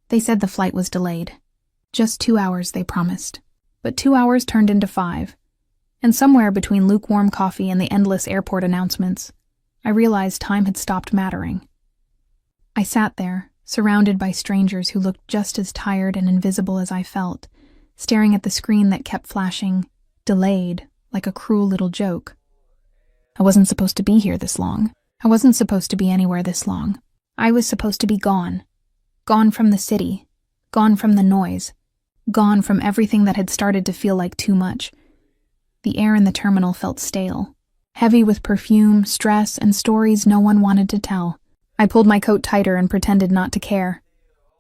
They said the flight was delayed. Just 2 hours, they promised. But 2 hours turned into 5. And somewhere between lukewarm coffee and the endless airport announcements, I realized time had stopped mattering. I sat there, surrounded by strangers who looked just as tired and invisible as I felt, staring at the screen that kept flashing, delayed, like a cruel little joke. I wasn't supposed to be here this long. I wasn't supposed to be anywhere this long. I was supposed to be gone. Gone from the city. Gone from the noise. Gone from everything that had started to feel like too much. The air in the terminal felt stale, heavy with perfume, stress, and stories no one wanted to tell. I pulled my coat tighter and pretended not to care.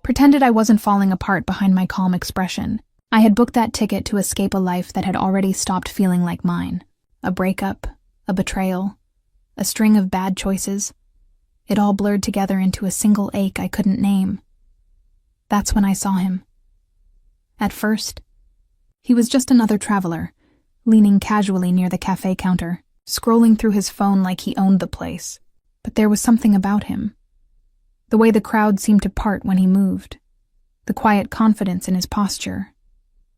Pretended I wasn't falling apart behind my calm expression. I had booked that ticket to escape a life that had already stopped feeling like mine. A breakup, a betrayal, a string of bad choices. It all blurred together into a single ache I couldn't name. That's when I saw him. At first, he was just another traveler, leaning casually near the cafe counter, scrolling through his phone like he owned the place. But there was something about him. The way the crowd seemed to part when he moved. The quiet confidence in his posture.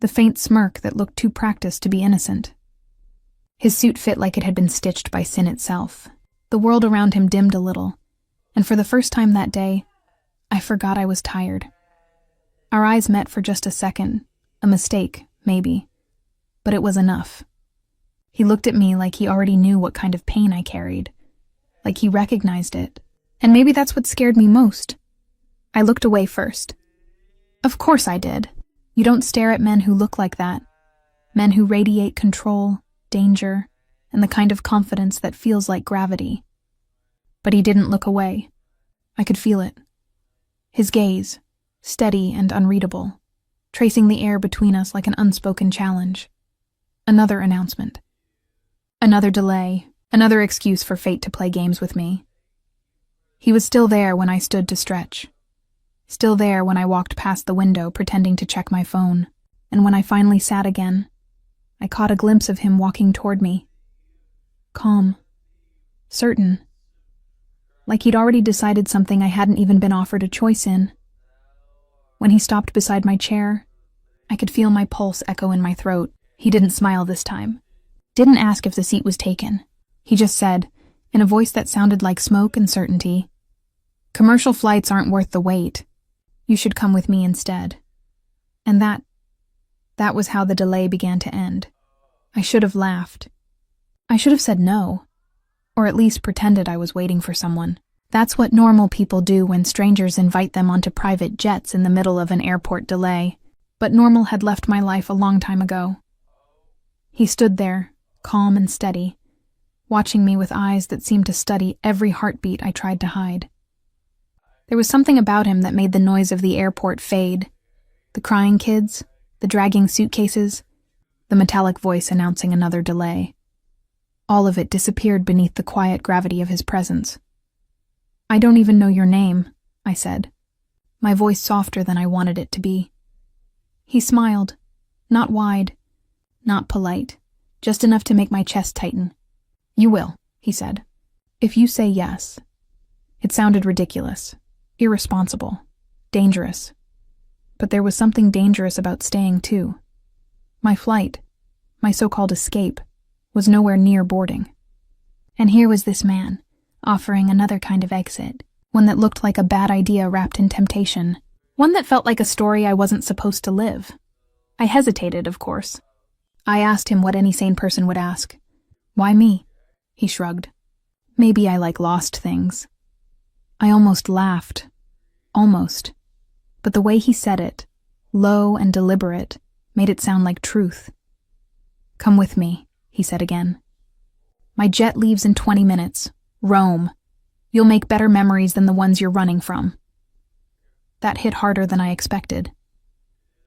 The faint smirk that looked too practiced to be innocent. His suit fit like it had been stitched by sin itself. The world around him dimmed a little, and for the first time that day, I forgot I was tired. Our eyes met for just a second, a mistake, maybe, but it was enough. He looked at me like he already knew what kind of pain I carried, like he recognized it, and maybe that's what scared me most. I looked away first. Of course I did. You don't stare at men who look like that, men who radiate control, danger, and the kind of confidence that feels like gravity. But he didn't look away. I could feel it. His gaze, steady and unreadable, tracing the air between us like an unspoken challenge. Another announcement. Another delay, another excuse for fate to play games with me. He was still there when I stood to stretch. Still there when I walked past the window pretending to check my phone, and when I finally sat again, I caught a glimpse of him walking toward me. Calm. Certain. Like he'd already decided something I hadn't even been offered a choice in. When he stopped beside my chair, I could feel my pulse echo in my throat. He didn't smile this time. Didn't ask if the seat was taken. He just said, in a voice that sounded like smoke and certainty, "Commercial flights aren't worth the wait. You should come with me instead." And that was how the delay began to end. I should have laughed. I should have said no, or at least pretended I was waiting for someone. That's what normal people do when strangers invite them onto private jets in the middle of an airport delay. But normal had left my life a long time ago. He stood there, calm and steady, watching me with eyes that seemed to study every heartbeat I tried to hide. There was something about him that made the noise of the airport fade. The crying kids, the dragging suitcases, the metallic voice announcing another delay. All of it disappeared beneath the quiet gravity of his presence. "I don't even know your name," I said, my voice softer than I wanted it to be. He smiled, not wide, not polite, just enough to make my chest tighten. "You will," he said, "if you say yes." It sounded ridiculous, irresponsible, dangerous. But there was something dangerous about staying too. My flight, my so-called escape, was nowhere near boarding. And here was this man, offering another kind of exit, one that looked like a bad idea wrapped in temptation, one that felt like a story I wasn't supposed to live. I hesitated, of course. I asked him what any sane person would ask. "Why me?" He shrugged. "Maybe I like lost things." I almost laughed. Almost. But the way he said it, low and deliberate, made it sound like truth. "Come with me," he said again. "My jet leaves in 20 minutes. Rome. You'll make better memories than the ones you're running from." That hit harder than I expected.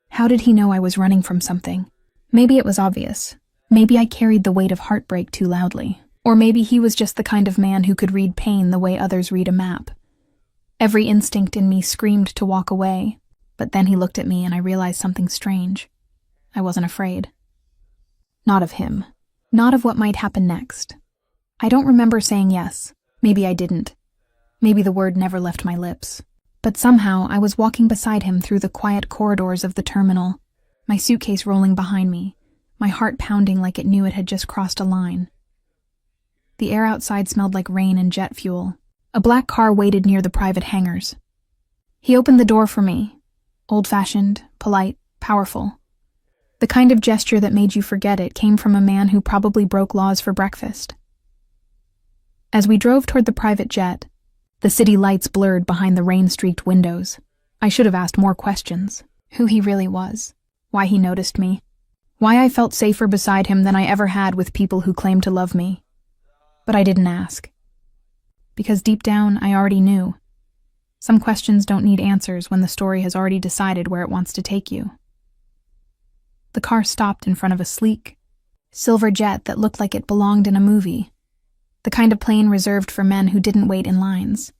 How did he know I was running from something? Maybe it was obvious. Maybe I carried the weight of heartbreak too loudly. Or maybe he was just the kind of man who could read pain the way others read a map. Every instinct in me screamed to walk away, but then he looked at me and I realized something strange. I wasn't afraid. Not of him. Not of what might happen next. I don't remember saying yes. Maybe I didn't. Maybe the word never left my lips. But somehow I was walking beside him through the quiet corridors of the terminal, my suitcase rolling behind me, my heart pounding like it knew it had just crossed a line. The air outside smelled like rain and jet fuel. A black car waited near the private hangars. He opened the door for me, old-fashioned, polite, powerful. The kind of gesture that made you forget it came from a man who probably broke laws for breakfast. As we drove toward the private jet, the city lights blurred behind the rain-streaked windows. I should have asked more questions. Who he really was, why he noticed me, why I felt safer beside him than I ever had with people who claimed to love me. But I didn't ask. Because deep down, I already knew. Some questions don't need answers when the story has already decided where it wants to take you. The car stopped in front of a sleek, silver jet that looked like it belonged in a movie. The kind of plane reserved for men who didn't wait in lines,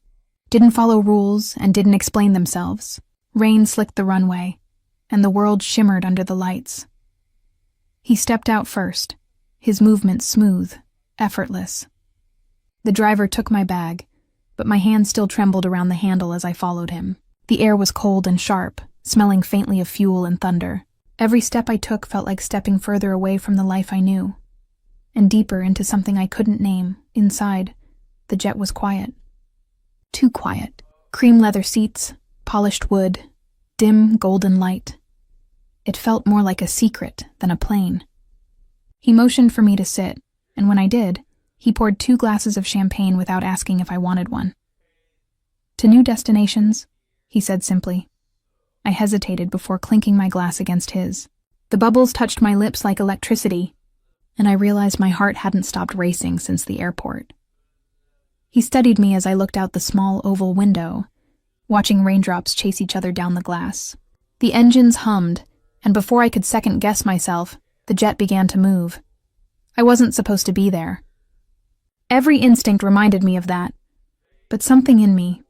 didn't follow rules, and didn't explain themselves. Rain slicked the runway, and the world shimmered under the lights. He stepped out first, his movements smooth, effortless. The driver took my bag, but my hand still trembled around the handle as I followed him. The air was cold and sharp, smelling faintly of fuel and thunder. Every step I took felt like stepping further away from the life I knew, and deeper into something I couldn't name. Inside, the jet was quiet. Too quiet. Cream leather seats, polished wood, dim golden light. It felt more like a secret than a plane. He motioned for me to sit, and when I did, he poured 2 glasses of champagne without asking if I wanted one. "To new destinations," he said simply. I hesitated before clinking my glass against his. The bubbles touched my lips like electricity, and I realized my heart hadn't stopped racing since the airport. He studied me as I looked out the small oval window, watching raindrops chase each other down the glass. The engines hummed, and before I could second-guess myself, the jet began to move. I wasn't supposed to be there. Every instinct reminded me of that, but something in me,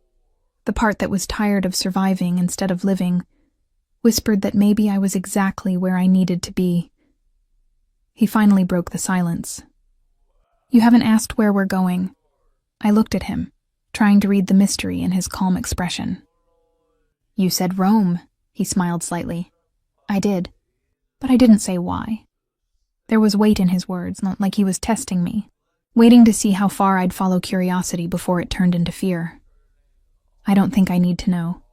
the part that was tired of surviving instead of living, whispered that maybe I was exactly where I needed to be. He finally broke the silence. "You haven't asked where we're going." I looked at him, trying to read the mystery in his calm expression. "You said Rome," he smiled slightly. I did, but I didn't say why. There was weight in his words, not like he was testing me, waiting to see how far I'd follow curiosity before it turned into fear. "I don't think I need to know,"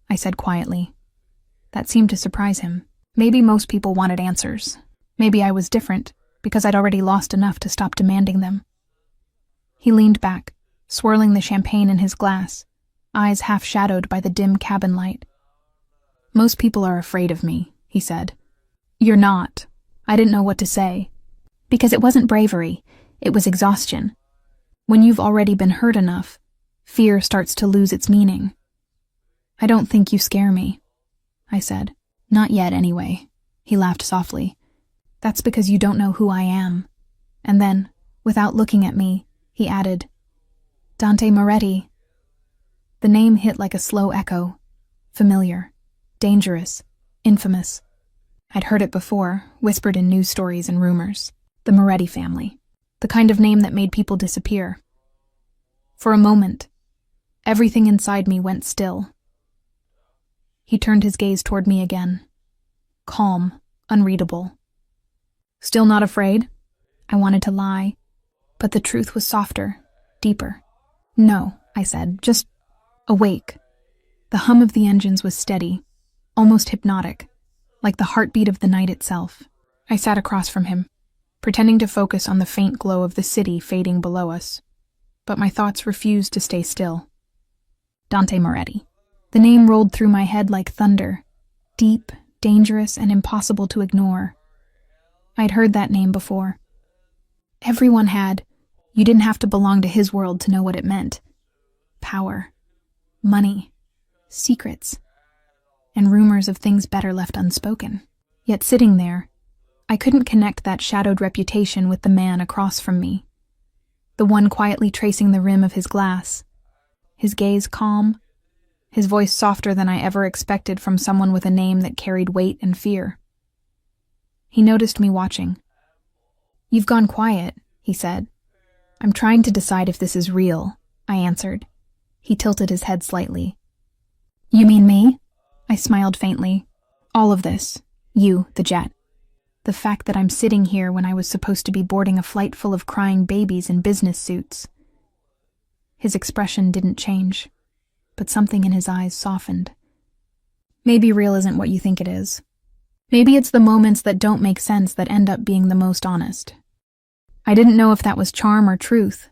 I said quietly. That seemed to surprise him. Maybe most people wanted answers. Maybe I was different, because I'd already lost enough to stop demanding them. He leaned back, swirling the champagne in his glass, eyes half-shadowed by the dim cabin light. "Most people are afraid of me," he said. "You're not." I didn't know what to say. Because it wasn't bravery, it was exhaustion. When you've already been hurt enough, fear starts to lose its meaning. "I don't think you scare me," I said. "Not yet, anyway." He laughed softly. "That's because you don't know who I am." And then, without looking at me, he added, "Dante Moretti." The name hit like a slow echo. Familiar, dangerous, infamous. I'd heard it before, whispered in news stories and rumors. The Moretti family. The kind of name that made people disappear. For a moment, everything inside me went still. He turned his gaze toward me again. Calm, unreadable. "Still not afraid?" I wanted to lie, but the truth was softer, deeper. "No," I said, "just awake." The hum of the engines was steady, almost hypnotic, like the heartbeat of the night itself. I sat across from him, pretending to focus on the faint glow of the city fading below us, but my thoughts refused to stay still. Dante Moretti. The name rolled through my head like thunder, deep, dangerous, and impossible to ignore. I'd heard that name before. Everyone had. You didn't have to belong to his world to know what it meant. Power, money, secrets, and rumors of things better left unspoken. Yet sitting there, I couldn't connect that shadowed reputation with the man across from me, the one quietly tracing the rim of his glass, his gaze calm, his voice softer than I ever expected from someone with a name that carried weight and fear. He noticed me watching. "You've gone quiet," he said. "I'm trying to decide if this is real," I answered. He tilted his head slightly. You mean me? I smiled faintly. All of this. You, the jet. The fact that I'm sitting here when I was supposed to be boarding a flight full of crying babies in business suits. His expression didn't change, but something in his eyes softened. Maybe real isn't what you think it is. Maybe it's the moments that don't make sense that end up being the most honest. I didn't know if that was charm or truth,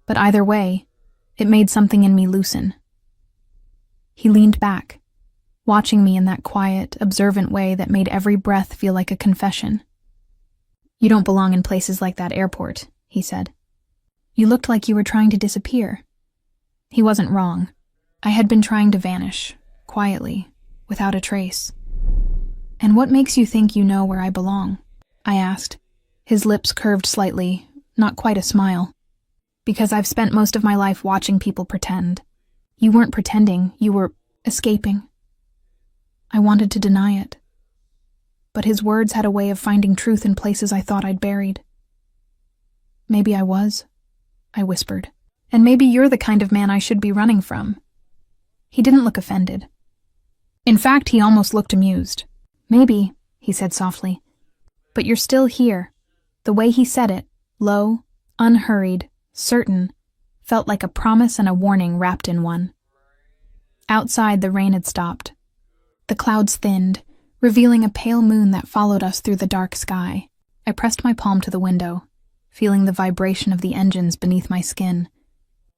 but either way, it made something in me loosen. He leaned back, watching me in that quiet, observant way that made every breath feel like a confession. You don't belong in places like that airport, he said. You looked like you were trying to disappear. He wasn't wrong. I had been trying to vanish, quietly, without a trace. And what makes you think you know where I belong? I asked. His lips curved slightly, not quite a smile. Because I've spent most of my life watching people pretend. You weren't pretending, you were escaping. I wanted to deny it. But his words had a way of finding truth in places I thought I'd buried. Maybe I was, I whispered. And maybe you're the kind of man I should be running from. He didn't look offended. In fact, he almost looked amused. Maybe, he said softly. But you're still here. The way he said it, low, unhurried, certain, felt like a promise and a warning wrapped in one. Outside, the rain had stopped. The clouds thinned, revealing a pale moon that followed us through the dark sky. I pressed my palm to the window, feeling the vibration of the engines beneath my skin,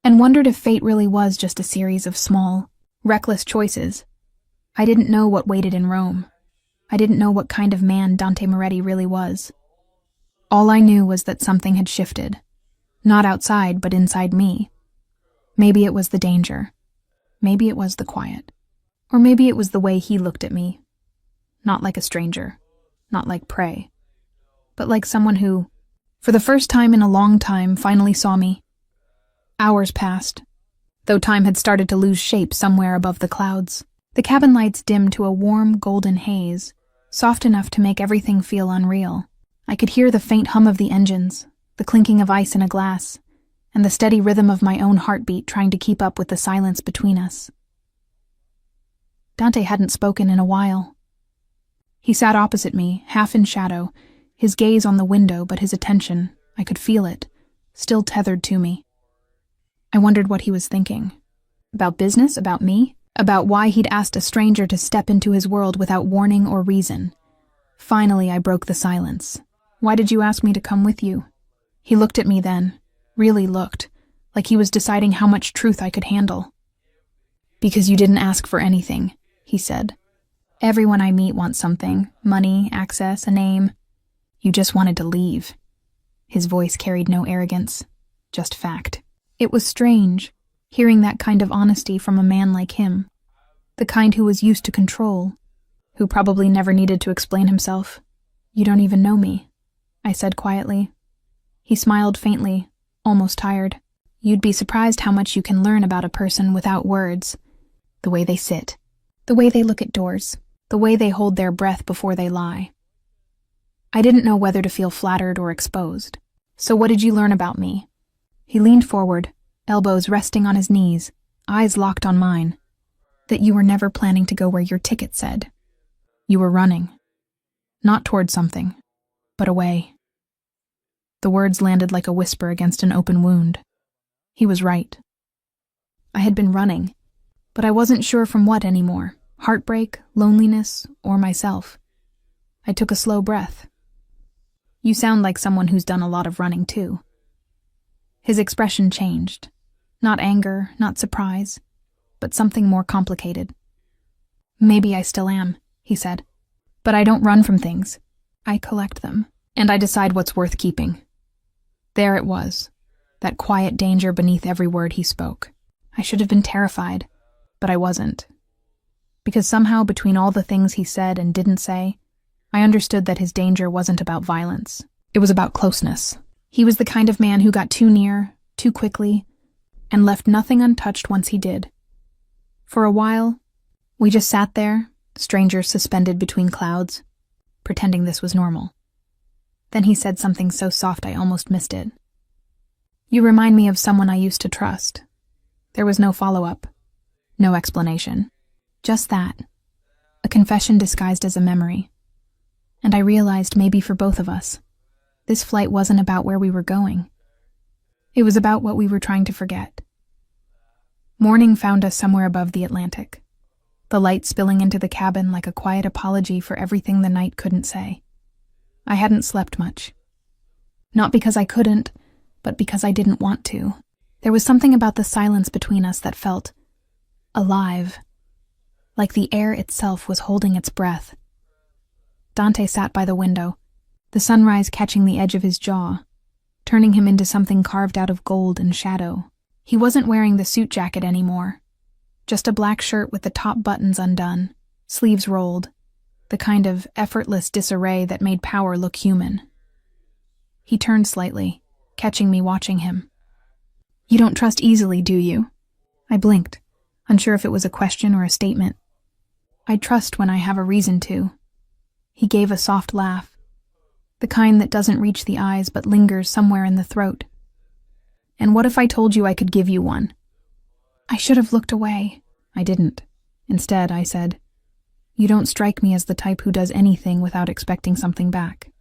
and wondered if fate really was just a series of small, reckless choices. I didn't know what waited in Rome. I didn't know what kind of man Dante Moretti really was. All I knew was that something had shifted. Not outside, but inside me. Maybe it was the danger. Maybe it was the quiet. Or maybe it was the way he looked at me. Not like a stranger. Not like prey. But like someone who, for the first time in a long time, finally saw me. Hours passed, though time had started to lose shape somewhere above the clouds. The cabin lights dimmed to a warm, golden haze, soft enough to make everything feel unreal. I could hear the faint hum of the engines, the clinking of ice in a glass, and the steady rhythm of my own heartbeat trying to keep up with the silence between us. Dante hadn't spoken in a while. He sat opposite me, half in shadow, his gaze on the window, but his attention, I could feel it, still tethered to me. I wondered what he was thinking. About business, about me, about why he'd asked a stranger to step into his world without warning or reason. Finally, I broke the silence. Why did you ask me to come with you? He looked at me then, really looked, like he was deciding how much truth I could handle. Because you didn't ask for anything, he said. Everyone I meet wants something, money, access, a name. You just wanted to leave. His voice carried no arrogance, just fact. It was strange, hearing that kind of honesty from a man like him, the kind who was used to control, who probably never needed to explain himself. You don't even know me, I said quietly. He smiled faintly, almost tired. You'd be surprised how much you can learn about a person without words. The way they sit, the way they look at doors, the way they hold their breath before they lie. I didn't know whether to feel flattered or exposed. So what did you learn about me? He leaned forward, elbows resting on his knees, eyes locked on mine. That you were never planning to go where your ticket said. You were running. Not toward something, but away. The words landed like a whisper against an open wound. He was right. I had been running, but I wasn't sure from what anymore. Heartbreak, loneliness, or myself. I took a slow breath. You sound like someone who's done a lot of running too. His expression changed. Not anger, not surprise, but something more complicated. Maybe I still am, he said. But I don't run from things. I collect them, and I decide what's worth keeping. There it was, that quiet danger beneath every word he spoke. I should have been terrified, but I wasn't. Because somehow between all the things he said and didn't say, I understood that his danger wasn't about violence. It was about closeness. He was the kind of man who got too near, too quickly, and left nothing untouched once he did. For a while, we just sat there, strangers suspended between clouds, pretending this was normal. Then he said something so soft I almost missed it. You remind me of someone I used to trust. There was no follow-up, no explanation. Just that. A confession disguised as a memory. And I realized maybe for both of us, this flight wasn't about where we were going. It was about what we were trying to forget. Morning found us somewhere above the Atlantic, the light spilling into the cabin like a quiet apology for everything the night couldn't say. I hadn't slept much. Not because I couldn't, but because I didn't want to. There was something about the silence between us that felt alive, like the air itself was holding its breath. Dante sat by the window, the sunrise catching the edge of his jaw, turning him into something carved out of gold and shadow. He wasn't wearing the suit jacket anymore, just a black shirt with the top buttons undone, sleeves rolled, the kind of effortless disarray that made power look human. He turned slightly, catching me watching him. "You don't trust easily, do you?" I blinked, unsure if it was a question or a statement. "I trust when I have a reason to." He gave a soft laugh, the kind that doesn't reach the eyes but lingers somewhere in the throat. "And what if I told you I could give you one?" I should have looked away. I didn't. Instead, I said, "You don't strike me as the type who does anything without expecting something back."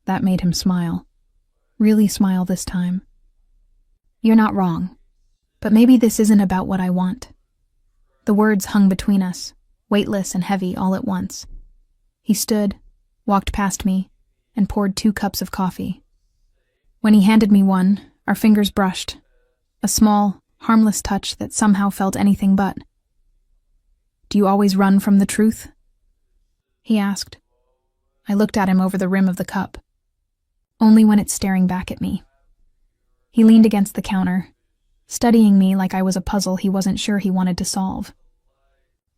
That made him smile. Really smile this time. "You're not wrong. But maybe this isn't about what I want." The words hung between us, weightless and heavy all at once. He stood, walked past me, and poured 2 cups of coffee. When he handed me one, our fingers brushed, a small, harmless touch that somehow felt anything but. "Do you always run from the truth?" he asked. I looked at him over the rim of the cup. Only when it's staring back at me. He leaned against the counter, studying me like I was a puzzle he wasn't sure he wanted to solve.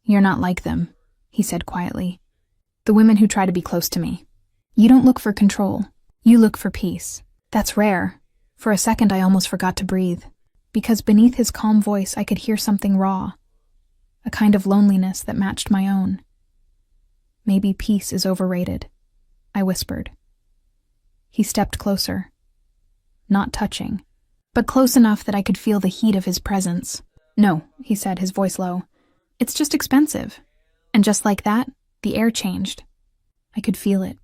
"You're not like them," he said quietly. "The women who try to be close to me. You don't look for control. You look for peace. That's rare." For a second I almost forgot to breathe, because beneath his calm voice I could hear something raw, a kind of loneliness that matched my own. "Maybe peace is overrated," I whispered. He stepped closer, not touching, but close enough that I could feel the heat of his presence. "No," he said, his voice low. "It's just expensive." And just like that, the air changed. I could feel it,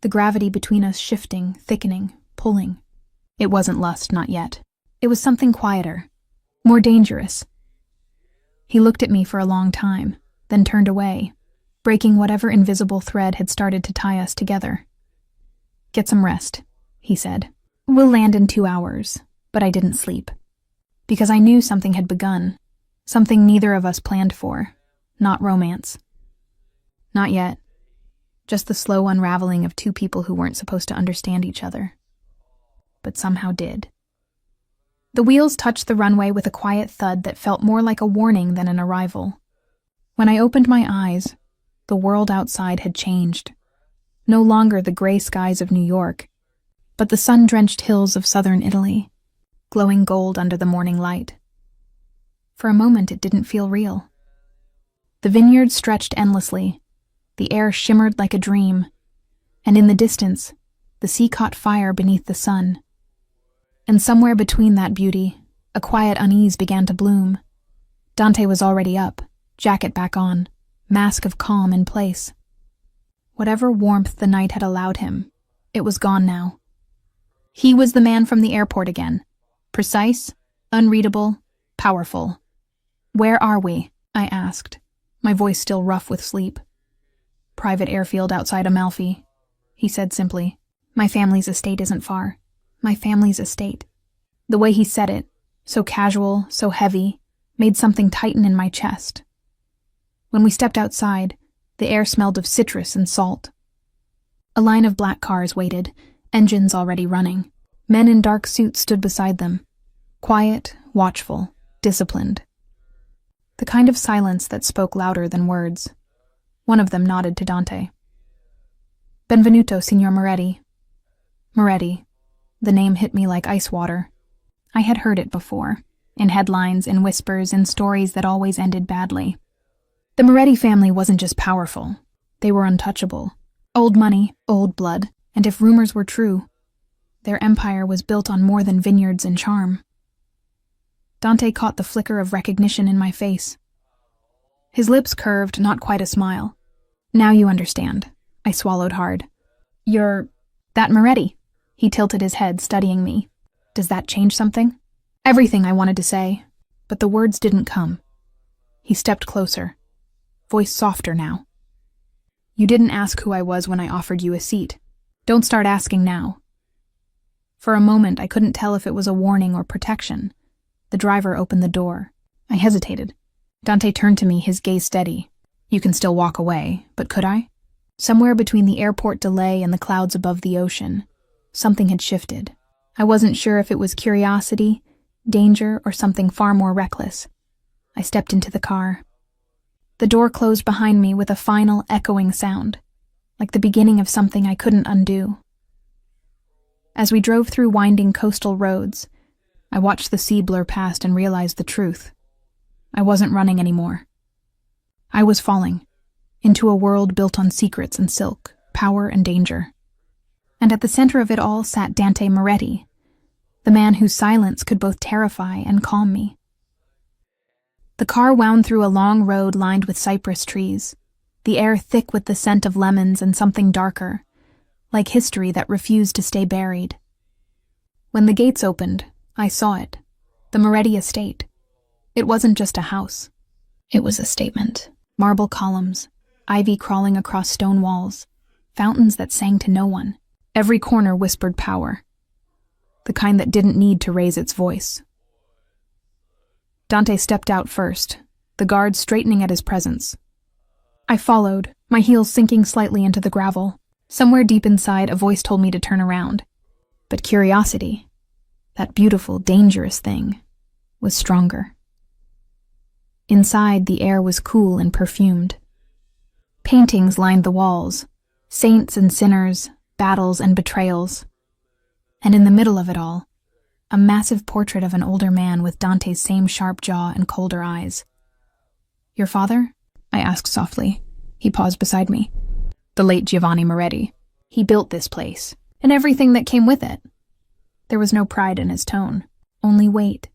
the gravity between us shifting, thickening, pulling. It wasn't lust, not yet. It was something quieter, more dangerous. He looked at me for a long time, then turned away, breaking whatever invisible thread had started to tie us together. "Get some rest," he said. "We'll land in 2 hours." But I didn't sleep. Because I knew something had begun, something neither of us planned for, not romance. Not yet. Just the slow unraveling of 2 people who weren't supposed to understand each other. But somehow did. The wheels touched the runway with a quiet thud that felt more like a warning than an arrival. When I opened my eyes, the world outside had changed. No longer the gray skies of New York, but the sun-drenched hills of southern Italy, glowing gold under the morning light. For a moment it didn't feel real. The vineyards stretched endlessly, the air shimmered like a dream, and in the distance, the sea caught fire beneath the sun. And somewhere between that beauty, a quiet unease began to bloom. Dante was already up, jacket back on, mask of calm in place. Whatever warmth the night had allowed him, it was gone now. He was the man from the airport again, precise, unreadable, powerful. "Where are we?" I asked, my voice still rough with sleep. "Private airfield outside Amalfi," he said simply. "My family's estate isn't far. My family's estate." The way he said it, so casual, so heavy, made something tighten in my chest. When we stepped outside, the air smelled of citrus and salt. A line of black cars waited, engines already running. Men in dark suits stood beside them, quiet, watchful, disciplined. The kind of silence that spoke louder than words. One of them nodded to Dante. "Benvenuto, Signor Moretti." Moretti. The name hit me like ice water. I had heard it before, in headlines, in whispers, in stories that always ended badly. The Moretti family wasn't just powerful. They were untouchable. Old money, old blood, and if rumors were true, their empire was built on more than vineyards and charm. Dante caught the flicker of recognition in my face. His lips curved, not quite a smile. Now you understand. I swallowed hard. You're... that Moretti. He tilted his head, studying me. Does that change something? Everything I wanted to say, but the words didn't come. He stepped closer, voice softer now. You didn't ask who I was when I offered you a seat. Don't start asking now. For a moment, I couldn't tell if it was a warning or protection. The driver opened the door. I hesitated. Dante turned to me, his gaze steady. You can still walk away, but could I? Somewhere between the airport delay and the clouds above the ocean, something had shifted. I wasn't sure if it was curiosity, danger, or something far more reckless. I stepped into the car. The door closed behind me with a final, echoing sound, like the beginning of something I couldn't undo. As we drove through winding coastal roads, I watched the sea blur past and realized the truth. I wasn't running anymore. I was falling into a world built on secrets and silk, power and danger. And at the center of it all sat Dante Moretti, the man whose silence could both terrify and calm me. The car wound through a long road lined with cypress trees, the air thick with the scent of lemons and something darker, like history that refused to stay buried. When the gates opened, I saw it, the Moretti estate. It wasn't just a house. It was a statement. Marble columns, ivy crawling across stone walls, fountains that sang to no one. Every corner whispered power, the kind that didn't need to raise its voice. Dante stepped out first, the guard straightening at his presence. I followed, my heels sinking slightly into the gravel. Somewhere deep inside, a voice told me to turn around. But curiosity, that beautiful, dangerous thing, was stronger. Inside, the air was cool and perfumed. Paintings lined the walls, saints and sinners, battles and betrayals. And in the middle of it all, a massive portrait of an older man with Dante's same sharp jaw and colder eyes. Your father? I asked softly. He paused beside me. The late Giovanni Moretti. He built this place, and everything that came with it. There was no pride in his tone, only weight.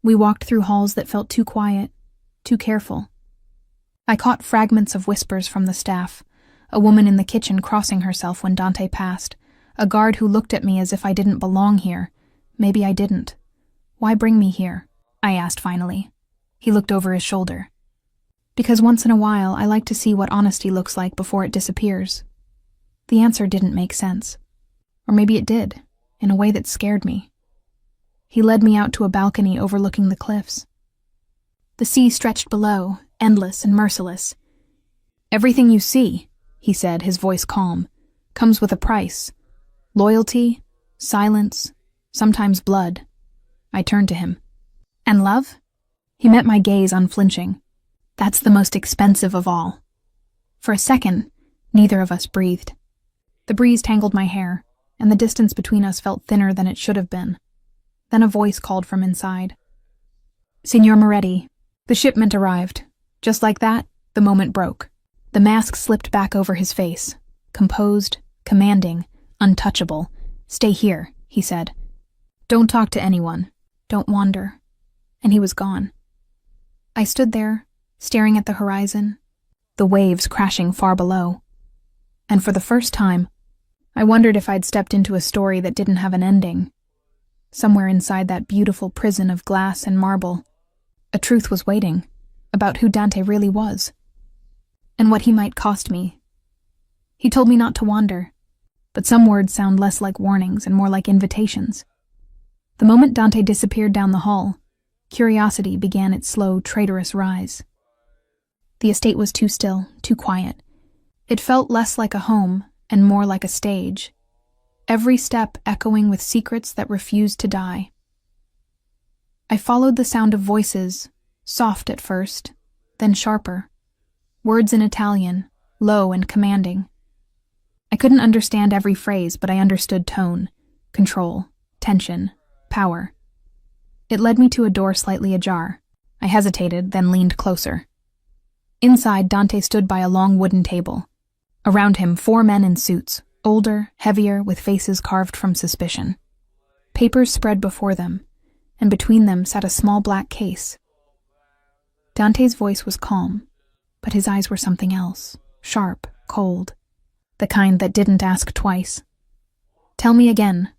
We walked through halls that felt too quiet, too careful. I caught fragments of whispers from the staff, a woman in the kitchen crossing herself when Dante passed, a guard who looked at me as if I didn't belong here. Maybe I didn't. Why bring me here? I asked finally. He looked over his shoulder. Because once in a while, I like to see what honesty looks like before it disappears. The answer didn't make sense. Or maybe it did, in a way that scared me. He led me out to a balcony overlooking the cliffs. The sea stretched below, endless and merciless. Everything you see, he said, his voice calm, comes with a price. Loyalty, silence, sometimes blood. I turned to him. And love? He met my gaze unflinching. That's the most expensive of all. For a second, neither of us breathed. The breeze tangled my hair, and the distance between us felt thinner than it should have been. Then a voice called from inside. Signor Moretti, the shipment arrived. Just like that, the moment broke. The mask slipped back over his face, composed, commanding, untouchable. Stay here, he said. Don't talk to anyone. Don't wander. And he was gone. I stood there, staring at the horizon, the waves crashing far below. And for the first time, I wondered if I'd stepped into a story that didn't have an ending. Somewhere inside that beautiful prison of glass and marble, a truth was waiting, about who Dante really was, and what he might cost me. He told me not to wander, but some words sound less like warnings and more like invitations. The moment Dante disappeared down the hall, curiosity began its slow, traitorous rise. The estate was too still, too quiet. It felt less like a home and more like a stage, every step echoing with secrets that refused to die. I followed the sound of voices, soft at first, then sharper. Words in Italian, low and commanding. I couldn't understand every phrase, but I understood tone, control, tension, power. It led me to a door slightly ajar. I hesitated, then leaned closer. Inside, Dante stood by a long wooden table. Around him, 4 men in suits, older, heavier, with faces carved from suspicion. Papers spread before them, and between them sat a small black case. Dante's voice was calm, but his eyes were something else, sharp, cold, the kind that didn't ask twice. "Tell me again,"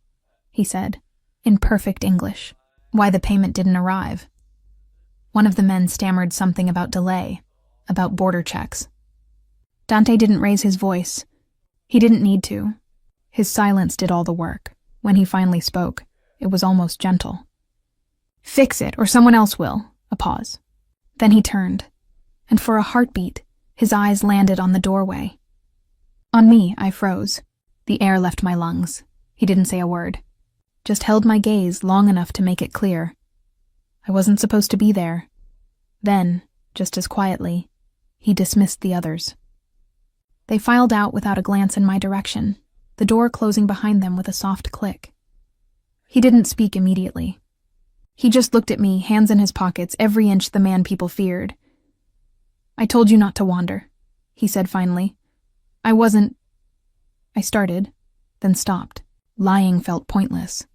he said, in perfect English, "why the payment didn't arrive." One of the men stammered something about delay, about border checks. Dante didn't raise his voice. He didn't need to. His silence did all the work. When he finally spoke, it was almost gentle. "Fix it, or someone else will." A pause. Then he turned, and for a heartbeat, his eyes landed on the doorway. On me, I froze. The air left my lungs. He didn't say a word, just held my gaze long enough to make it clear. I wasn't supposed to be there. Then, just as quietly, he dismissed the others. They filed out without a glance in my direction, the door closing behind them with a soft click. He didn't speak immediately. He just looked at me, hands in his pockets, every inch the man people feared. "I told you not to wander," he said finally. I started, then stopped. Lying felt pointless.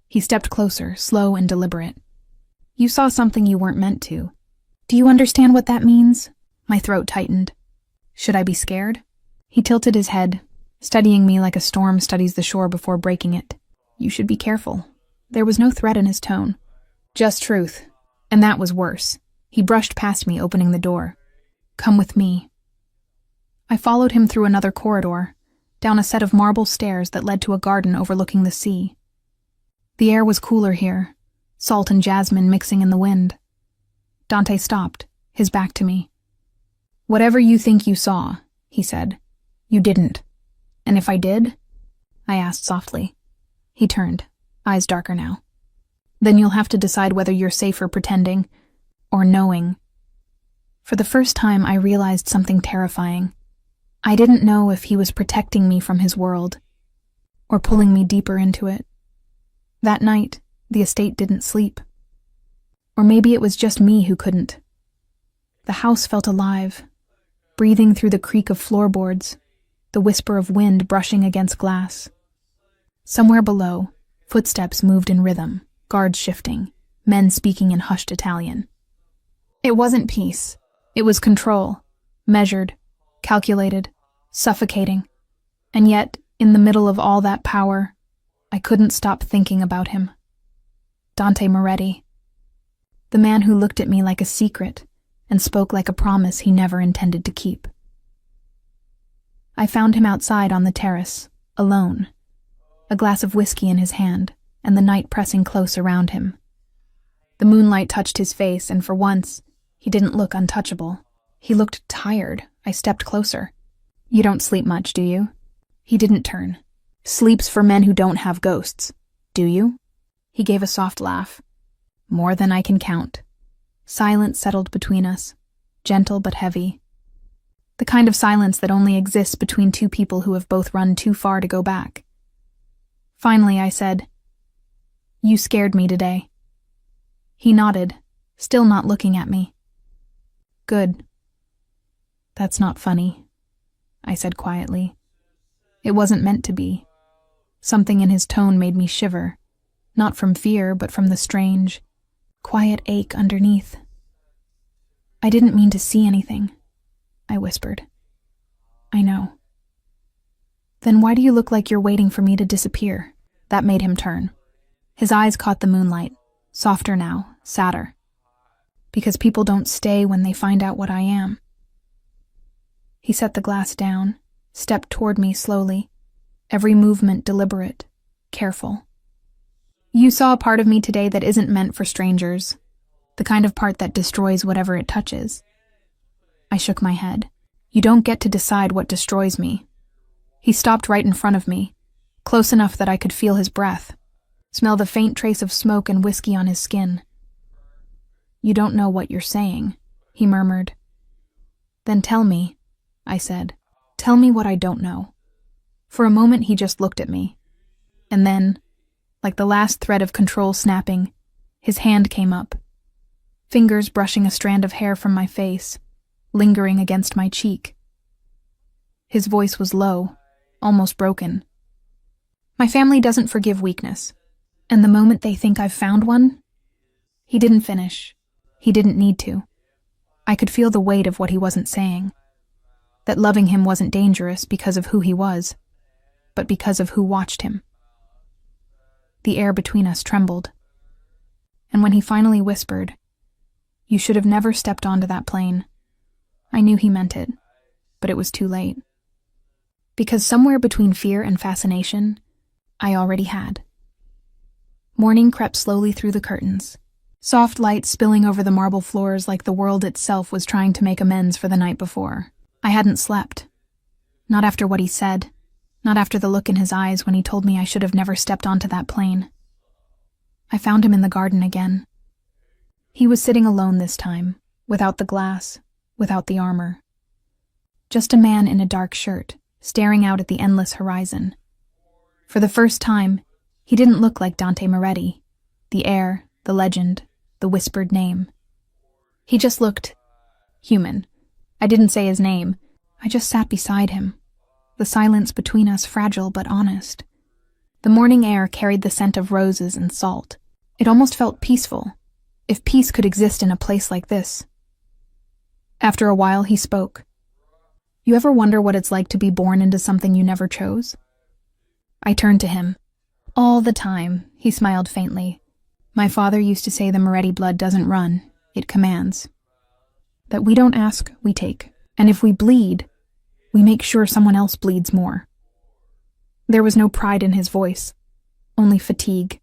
He stepped closer, slow and deliberate. "You saw something you weren't meant to. Do you understand what that means?" My throat tightened. Should I be scared? He tilted his head, studying me like a storm studies the shore before breaking it. "You should be careful." There was no threat in his tone. Just truth. And that was worse. He brushed past me, opening the door. "Come with me." I followed him through another corridor, down a set of marble stairs that led to a garden overlooking the sea. The air was cooler here, salt and jasmine mixing in the wind. Dante stopped, his back to me. "Whatever you think you saw," he said, "you didn't. And if I did?" I asked softly. He turned, eyes darker now. "Then you'll have to decide whether you're safer pretending or knowing." For the first time, I realized something terrifying. I didn't know if he was protecting me from his world or pulling me deeper into it. That night, the estate didn't sleep. Or maybe it was just me who couldn't. The house felt alive, breathing through the creak of floorboards, the whisper of wind brushing against glass. Somewhere below, footsteps moved in rhythm, guards shifting, men speaking in hushed Italian. It wasn't peace. It was control, measured, calculated, suffocating. And yet, in the middle of all that power, I couldn't stop thinking about him. Dante Moretti. The man who looked at me like a secret and spoke like a promise he never intended to keep. I found him outside on the terrace, alone, a glass of whiskey in his hand, and the night pressing close around him. The moonlight touched his face, and for once, he didn't look untouchable. He looked tired. I stepped closer. "You don't sleep much, do you?" He didn't turn. "Sleep's for men who don't have ghosts. Do you?" He gave a soft laugh. "More than I can count." Silence settled between us, gentle but heavy. The kind of silence that only exists between two people who have both run too far to go back. Finally, I said, "You scared me today." He nodded, still not looking at me. "Good." "That's not funny," I said quietly. It wasn't meant to be. Something in his tone made me shiver, not from fear, but from the strange, quiet ache underneath. "I didn't mean to see anything," I whispered. "I know." "Then why do you look like you're waiting for me to disappear?" That made him turn. His eyes caught the moonlight, softer now, sadder. "Because people don't stay when they find out what I am." He set the glass down, stepped toward me slowly, every movement deliberate, careful. "You saw a part of me today that isn't meant for strangers, the kind of part that destroys whatever it touches." I shook my head. "You don't get to decide what destroys me." He stopped right in front of me, close enough that I could feel his breath, smell the faint trace of smoke and whiskey on his skin. "You don't know what you're saying," he murmured. "Then tell me," I said. "Tell me what I don't know." For a moment he just looked at me. And then, like the last thread of control snapping, his hand came up, fingers brushing a strand of hair from my face, lingering against my cheek. His voice was low, almost broken. "My family doesn't forgive weakness, and the moment they think I've found one..." He didn't finish. He didn't need to. I could feel the weight of what he wasn't saying. That loving him wasn't dangerous because of who he was, but because of who watched him. The air between us trembled. And when he finally whispered, "You should have never stepped onto that plane," I knew he meant it, but it was too late. Because somewhere between fear and fascination, I already had. Morning crept slowly through the curtains, soft light spilling over the marble floors like the world itself was trying to make amends for the night before. I hadn't slept. Not after what he said, not after the look in his eyes when he told me I should have never stepped onto that plane. I found him in the garden again. He was sitting alone this time, without the glass, without the armor. Just a man in a dark shirt, staring out at the endless horizon. For the first time, he didn't look like Dante Moretti, the heir, the legend, the whispered name. He just looked human. I didn't say his name. I just sat beside him, the silence between us fragile but honest. The morning air carried the scent of roses and salt. It almost felt peaceful, if peace could exist in a place like this. After a while, he spoke. "You ever wonder what it's like to be born into something you never chose?" I turned to him. "All the time," he smiled faintly. "My father used to say the Moretti blood doesn't run, it commands. That we don't ask, we take. And if we bleed, we make sure someone else bleeds more." There was no pride in his voice, only fatigue.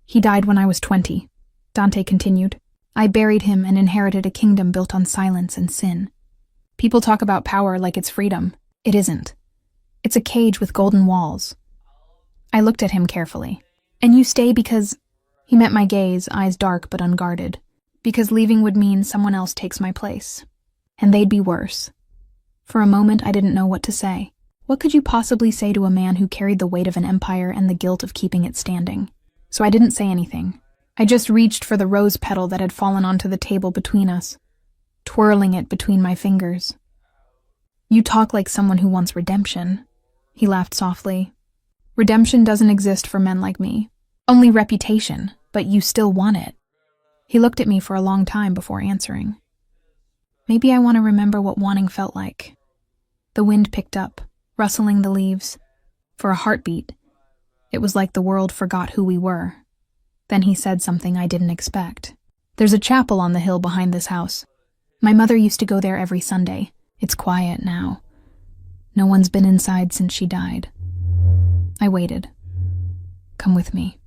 "He died when I was 20, Dante continued. "I buried him and inherited a kingdom built on silence and sin. People talk about power like it's freedom. It isn't. It's a cage with golden walls." I looked at him carefully. "And you stay because—" He met my gaze, eyes dark but unguarded. "Because leaving would mean someone else takes my place. And they'd be worse." For a moment, I didn't know what to say. What could you possibly say to a man who carried the weight of an empire and the guilt of keeping it standing? So I didn't say anything. I just reached for the rose petal that had fallen onto the table between us, twirling it between my fingers. "You talk like someone who wants redemption." He laughed softly. "Redemption doesn't exist for men like me. Only reputation, but you still want it." He looked at me for a long time before answering. "Maybe I want to remember what wanting felt like." The wind picked up, rustling the leaves. For a heartbeat, it was like the world forgot who we were. Then he said something I didn't expect. "There's a chapel on the hill behind this house. My mother used to go there every Sunday. It's quiet now. No one's been inside since she died." I waited. "Come with me,"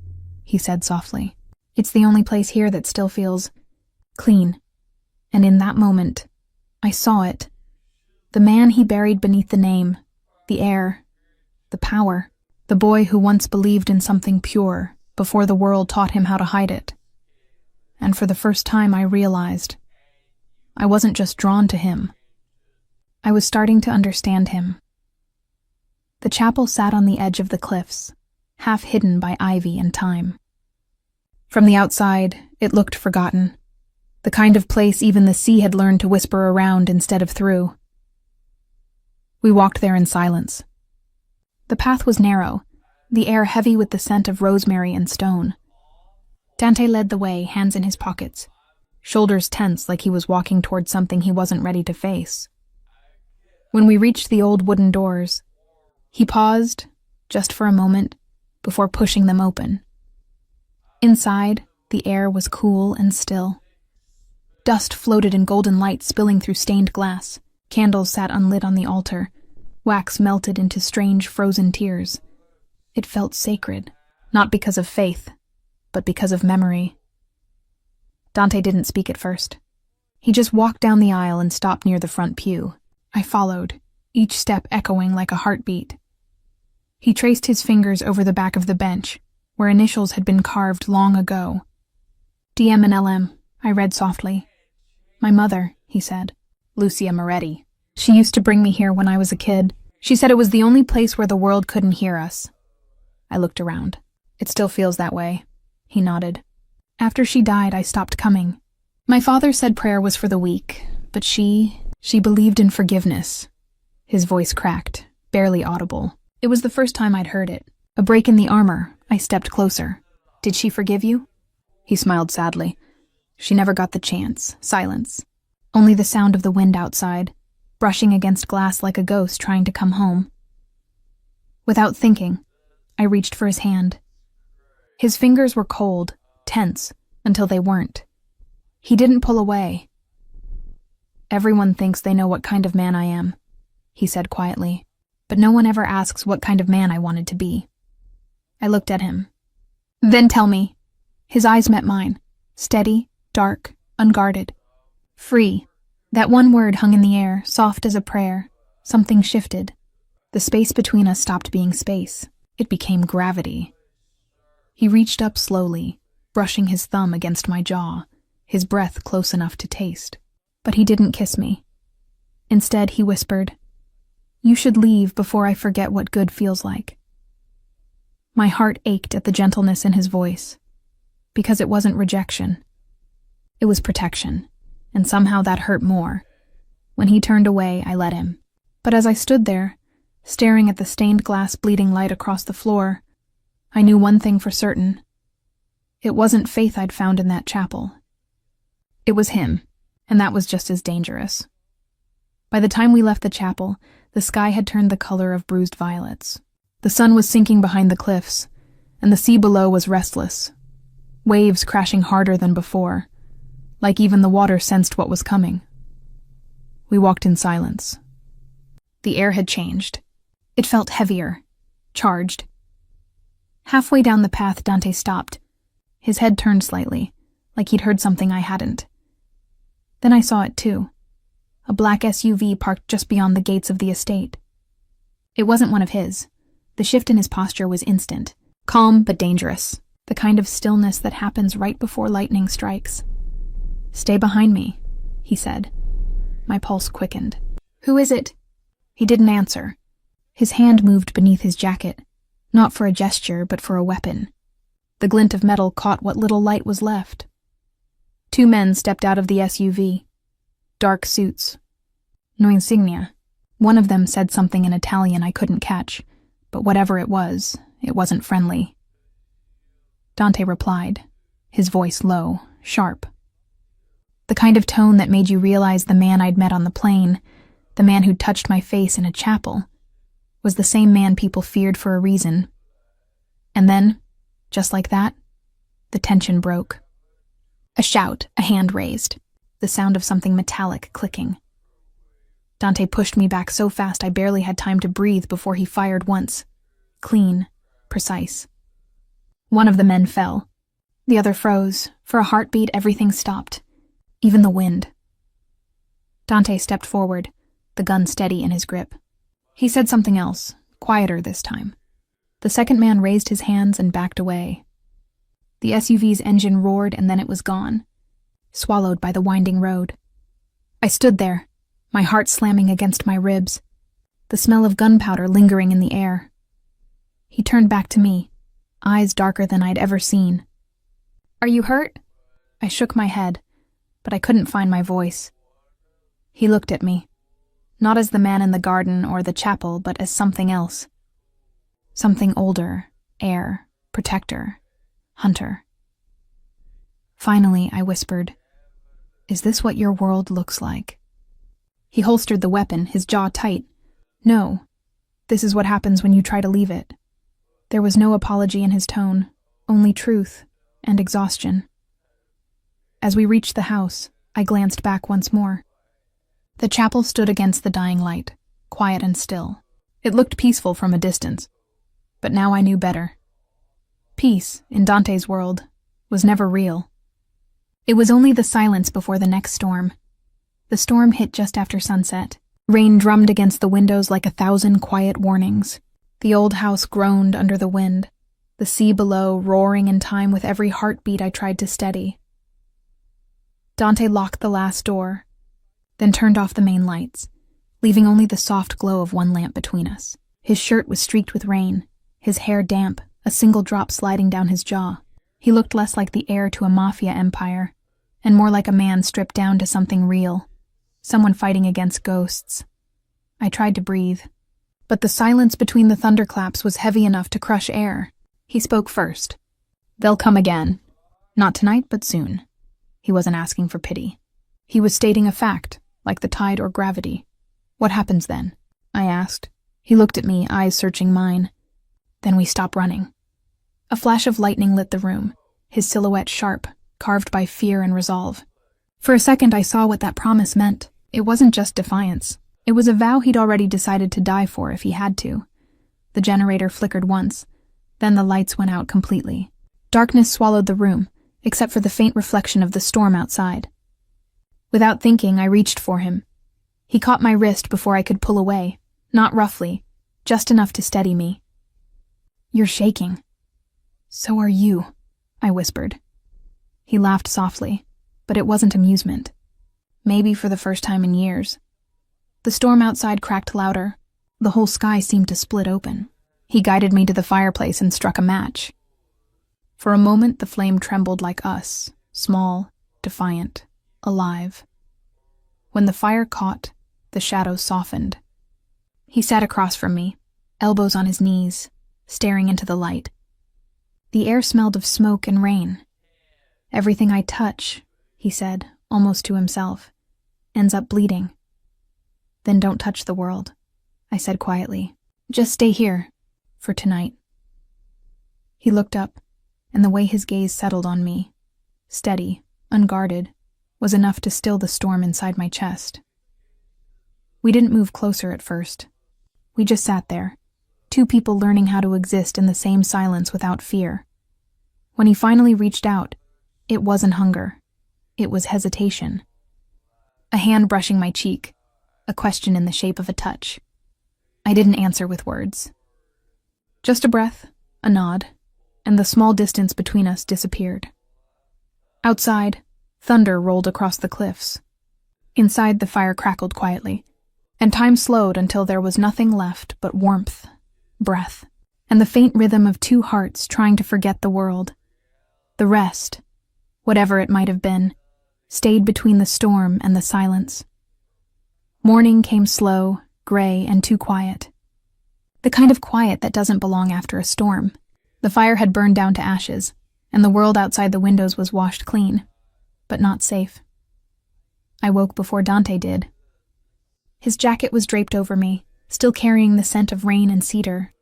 he said softly. "It's the only place here that still feels clean." And in that moment, I saw it. The man he buried beneath the name, the heir, the power, the boy who once believed in something pure before the world taught him how to hide it. And for the first time I realized I wasn't just drawn to him. I was starting to understand him. The chapel sat on the edge of the cliffs, half hidden by ivy and thyme. From the outside, it looked forgotten, the kind of place even the sea had learned to whisper around instead of through. We walked there in silence. The path was narrow, the air heavy with the scent of rosemary and stone. Dante led the way, hands in his pockets, shoulders tense like he was walking toward something he wasn't ready to face. When we reached the old wooden doors, he paused, just for a moment, before pushing them open. Inside, the air was cool and still. Dust floated in golden light spilling through stained glass. Candles sat unlit on the altar. Wax melted into strange frozen tears. It felt sacred, not because of faith, but because of memory. Dante didn't speak at first. He just walked down the aisle and stopped near the front pew. I followed, each step echoing like a heartbeat. He traced his fingers over the back of the bench, where initials had been carved long ago. DM and LM, I read softly. "My mother," he said. "Lucia Moretti. She used to bring me here when I was a kid. She said it was the only place where the world couldn't hear us." I looked around. "It still feels that way," he nodded. "After she died, I stopped coming. My father said prayer was for the weak, but she believed in forgiveness." His voice cracked, barely audible. It was the first time I'd heard it. A break in the armor. I stepped closer. "Did she forgive you?" He smiled sadly. "She never got the chance." Silence. only the sound of the wind outside, brushing against glass like a ghost trying to come home. Without thinking, I reached for his hand. His fingers were cold, tense, until they weren't. He didn't pull away. "Everyone thinks they know what kind of man I am," he said quietly, "but no one ever asks what kind of man I wanted to be." I looked at him. "Then tell me." His eyes met mine, steady, dark, unguarded. Free. That one word hung in the air, soft as a prayer. Something shifted. The space between us stopped being space. It became gravity. He reached up slowly, brushing his thumb against my jaw, his breath close enough to taste. But he didn't kiss me. Instead, he whispered, "You should leave before I forget what good feels like." My heart ached at the gentleness in his voice, because it wasn't rejection. It was protection, and somehow that hurt more. When he turned away, I let him. But as I stood there, staring at the stained glass bleeding light across the floor, I knew one thing for certain. It wasn't faith I'd found in that chapel. It was him, and that was just as dangerous. By the time we left the chapel, the sky had turned the color of bruised violets. The sun was sinking behind the cliffs, and the sea below was restless, waves crashing harder than before, like even the water sensed what was coming. We walked in silence. The air had changed. It felt heavier, charged. Halfway down the path, Dante stopped. His head turned slightly, like he'd heard something I hadn't. Then I saw it too. A black SUV parked just beyond the gates of the estate. It wasn't one of his. The shift in his posture was instant, calm but dangerous, the kind of stillness that happens right before lightning strikes. "Stay behind me," he said. My pulse quickened. "Who is it?" He didn't answer. His hand moved beneath his jacket, not for a gesture but for a weapon. The glint of metal caught what little light was left. 2 men stepped out of the SUV. Dark suits. No insignia. One of them said something in Italian I couldn't catch, but whatever it wasn't friendly. Dante replied, his voice low, sharp. The kind of tone that made you realize the man I'd met on the plane, the man who'd touched my face in a chapel, was the same man people feared for a reason. And then, just like that, the tension broke. A shout, a hand raised, the sound of something metallic clicking. Dante pushed me back so fast I barely had time to breathe before he fired once. Clean, precise. One of the men fell. The other froze. For a heartbeat, everything stopped. Even the wind. Dante stepped forward, the gun steady in his grip. He said something else, quieter this time. The second man raised his hands and backed away. The SUV's engine roared and then it was gone, swallowed by the winding road. I stood there, my heart slamming against my ribs, the smell of gunpowder lingering in the air. He turned back to me, eyes darker than I'd ever seen. "Are you hurt?" I shook my head, but I couldn't find my voice. He looked at me, not as the man in the garden or the chapel, but as something else. Something older, heir, protector, hunter. Finally, I whispered, "Is this what your world looks like?" He holstered the weapon, his jaw tight. "No, this is what happens when you try to leave it." There was no apology in his tone, only truth and exhaustion. As we reached the house, I glanced back once more. The chapel stood against the dying light, quiet and still. It looked peaceful from a distance, but now I knew better. Peace, in Dante's world, was never real. It was only the silence before the next storm. The storm hit just after sunset. Rain drummed against the windows like 1,000 quiet warnings. The old house groaned under the wind, the sea below roaring in time with every heartbeat I tried to steady. Dante locked the last door, then turned off the main lights, leaving only the soft glow of one lamp between us. His shirt was streaked with rain, his hair damp, a single drop sliding down his jaw. He looked less like the heir to a mafia empire, and more like a man stripped down to something real, someone fighting against ghosts. I tried to breathe, but the silence between the thunderclaps was heavy enough to crush air. He spoke first. "They'll come again. Not tonight, but soon." He wasn't asking for pity. He was stating a fact, like the tide or gravity. What happens then? I asked. He looked at me, eyes searching mine. Then we stop running. A flash of lightning lit the room, his silhouette sharp, carved by fear and resolve. For a second I saw what that promise meant. It wasn't just defiance. It was a vow he'd already decided to die for if he had to. The generator flickered once, then the lights went out completely. Darkness swallowed the room, except for the faint reflection of the storm outside. Without thinking, I reached for him. He caught my wrist before I could pull away, not roughly, just enough to steady me. "You're shaking." "So are you," I whispered. He laughed softly, but it wasn't amusement. Maybe for the first time in years. The storm outside cracked louder. The whole sky seemed to split open. He guided me to the fireplace and struck a match. For a moment, the flame trembled like us, small, defiant, alive. When the fire caught, the shadows softened. He sat across from me, elbows on his knees, staring into the light. The air smelled of smoke and rain. "Everything I touch," he said, almost to himself, "ends up bleeding." "Then don't touch the world," I said quietly. "Just stay here, for tonight." He looked up, and the way his gaze settled on me, steady, unguarded, was enough to still the storm inside my chest. We didn't move closer at first. We just sat there, two people learning how to exist in the same silence without fear. When he finally reached out, it wasn't hunger. It was hesitation. A hand brushing my cheek, a question in the shape of a touch. I didn't answer with words. Just a breath, a nod, and the small distance between us disappeared. Outside, thunder rolled across the cliffs. Inside, the fire crackled quietly, and time slowed until there was nothing left but warmth, breath, and the faint rhythm of two hearts trying to forget the world. The rest, whatever it might have been, stayed between the storm and the silence. Morning came slow, gray, and too quiet. The kind of quiet that doesn't belong after a storm. The fire had burned down to ashes, and the world outside the windows was washed clean, but not safe. I woke before Dante did. His jacket was draped over me, still carrying the scent of rain and cedar.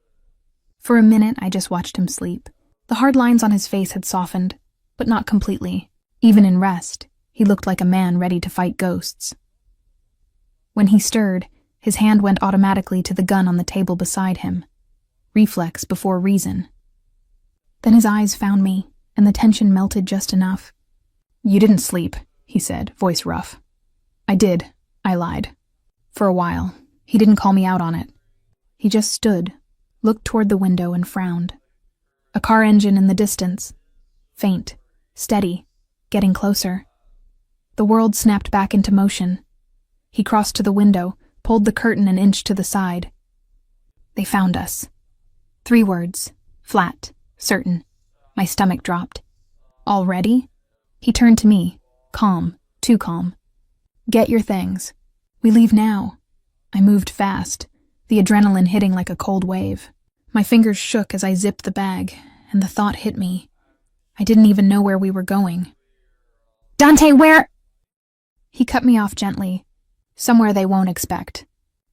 For a minute, I just watched him sleep. The hard lines on his face had softened, but not completely. Even in rest, he looked like a man ready to fight ghosts. When he stirred, his hand went automatically to the gun on the table beside him. Reflex before reason. Then his eyes found me, and the tension melted just enough. "You didn't sleep," he said, voice rough. "I did," I lied. For a while. He didn't call me out on it. He just stood, looked toward the window and frowned. A car engine in the distance. Faint, steady, getting closer. The world snapped back into motion. He crossed to the window, pulled the curtain an inch to the side. "They found us." 3 words, flat, certain. My stomach dropped. "Already?" He turned to me, calm, too calm. "Get your things. We leave now." I moved fast, the adrenaline hitting like a cold wave. My fingers shook as I zipped the bag, and the thought hit me. I didn't even know where we were going. "Dante, where—" He cut me off gently. Somewhere they won't expect.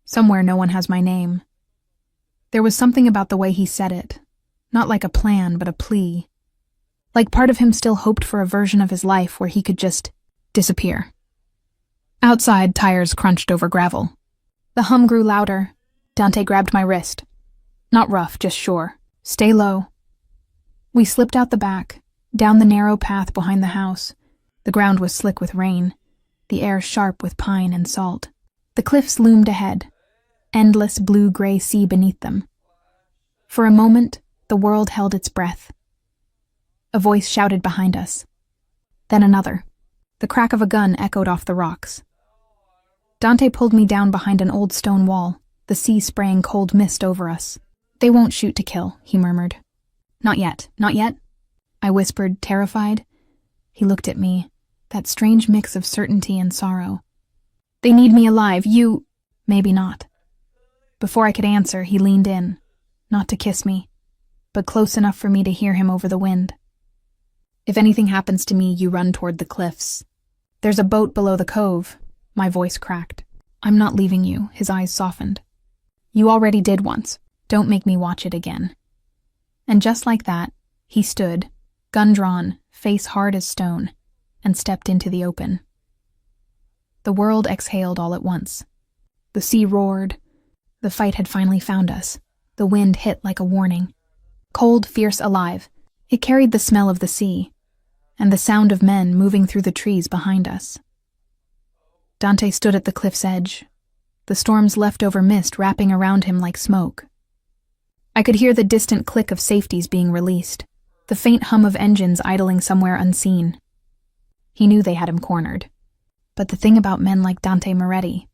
Somewhere no one has my name. There was something about the way he said it. Not like a plan, but a plea. Like part of him still hoped for a version of his life where he could just disappear. Outside, tires crunched over gravel. The hum grew louder. Dante grabbed my wrist. Not rough, just sure. "Stay low." We slipped out the back, down the narrow path behind the house. The ground was slick with rain, the air sharp with pine and salt. The cliffs loomed ahead, endless blue-gray sea beneath them. For a moment, the world held its breath. A voice shouted behind us. Then another. The crack of a gun echoed off the rocks. Dante pulled me down behind an old stone wall, the sea spraying cold mist over us. "They won't shoot to kill," he murmured. "Not yet, not yet," I whispered, terrified. He looked at me, that strange mix of certainty and sorrow. "They need me alive, you—" "Maybe not." Before I could answer, he leaned in, not to kiss me, but close enough for me to hear him over the wind. "If anything happens to me, you run toward the cliffs. There's a boat below the cove. My voice cracked. I'm not leaving you, his eyes softened. You already did once. Don't make me watch it again. And just like that, he stood, gun drawn, face hard as stone, and stepped into the open. The world exhaled all at once. The sea roared. The fight had finally found us. The wind hit like a warning. Cold, fierce, alive, it carried the smell of the sea, and the sound of men moving through the trees behind us. Dante stood at the cliff's edge, the storm's leftover mist wrapping around him like smoke. I could hear the distant click of safeties being released, the faint hum of engines idling somewhere unseen. He knew they had him cornered. But the thing about men like Dante Moretti,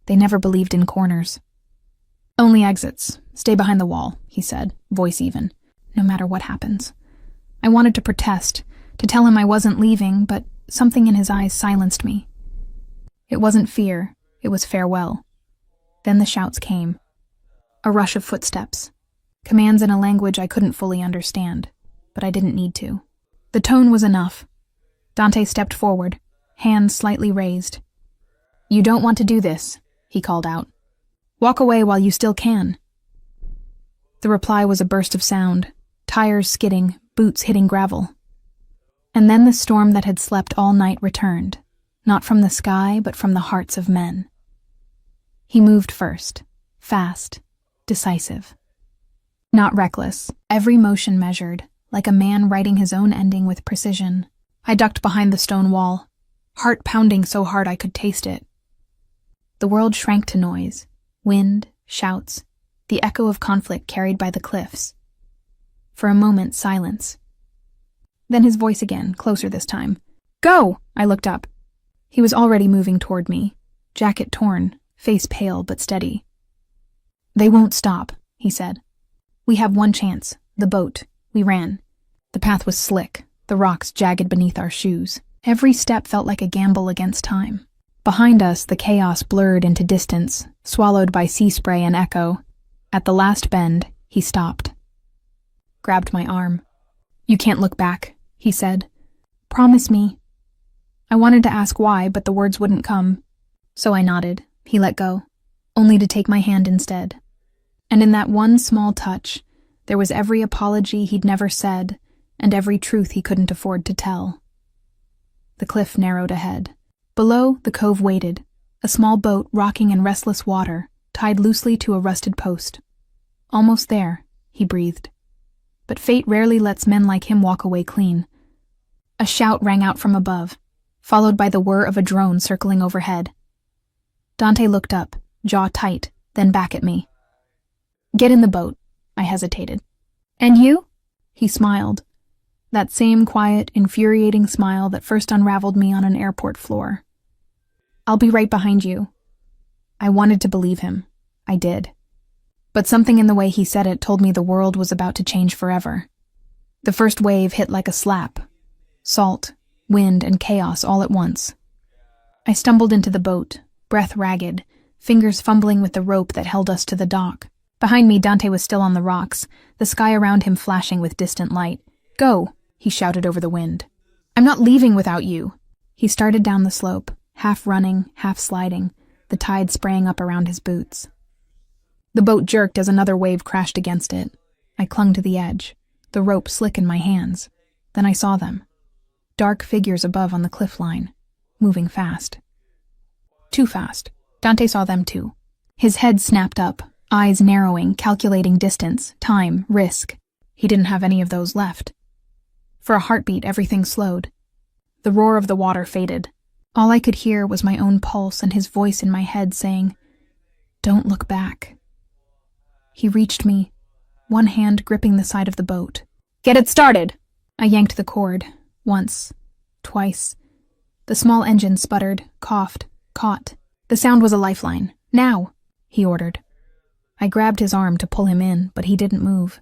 they never believed in corners. Only exits. Stay behind the wall, he said, voice even, no matter what happens. I wanted to protest, to tell him I wasn't leaving, but something in his eyes silenced me. It wasn't fear, it was farewell. Then the shouts came. A rush of footsteps. Commands in a language I couldn't fully understand, but I didn't need to. The tone was enough. Dante stepped forward, hands slightly raised. You don't want to do this, he called out. Walk away while you still can. The reply was a burst of sound, tires skidding, boots hitting gravel. And then the storm that had slept all night returned, not from the sky, but from the hearts of men. He moved first, fast, decisive. Not reckless, every motion measured, like a man writing his own ending with precision. I ducked behind the stone wall, heart pounding so hard I could taste it. The world shrank to noise, wind, shouts, the echo of conflict carried by the cliffs. For a moment, silence. Then his voice again, closer this time. Go! I looked up. He was already moving toward me, jacket torn, face pale but steady. They won't stop, he said. We have one chance, the boat. We ran. The path was slick, the rocks jagged beneath our shoes. Every step felt like a gamble against time. Behind us, the chaos blurred into distance, swallowed by sea spray and echo. At the last bend, he stopped. Grabbed my arm. You can't look back, he said. Promise me. I wanted to ask why, but the words wouldn't come. So I nodded. He let go, only to take my hand instead. And in that one small touch, there was every apology he'd never said, and every truth he couldn't afford to tell. The cliff narrowed ahead. Below, the cove waited, a small boat rocking in restless water, tied loosely to a rusted post. Almost there, he breathed. But fate rarely lets men like him walk away clean. A shout rang out from above, followed by the whir of a drone circling overhead. Dante looked up, jaw tight, then back at me. Get in the boat, I hesitated. And you? He smiled. That same quiet, infuriating smile that first unraveled me on an airport floor. I'll be right behind you. I wanted to believe him. I did. But something in the way he said it told me the world was about to change forever. The first wave hit like a slap. Salt, wind, and chaos all at once. I stumbled into the boat, breath ragged, fingers fumbling with the rope that held us to the dock. Behind me, Dante was still on the rocks, the sky around him flashing with distant light. Go, he shouted over the wind. I'm not leaving without you. He started down the slope, half running, half sliding, the tide spraying up around his boots. The boat jerked as another wave crashed against it. I clung to the edge, the rope slick in my hands. Then I saw them. Dark figures above on the cliff line, moving fast. Too fast. Dante saw them too. His head snapped up, eyes narrowing, calculating distance, time, risk. He didn't have any of those left. For a heartbeat, everything slowed. The roar of the water faded. All I could hear was my own pulse and his voice in my head saying, "Don't look back." He reached me, one hand gripping the side of the boat. "Get it started!" I yanked the cord, once, twice. The small engine sputtered, coughed, caught. The sound was a lifeline. "Now!" he ordered. I grabbed his arm to pull him in, but he didn't move.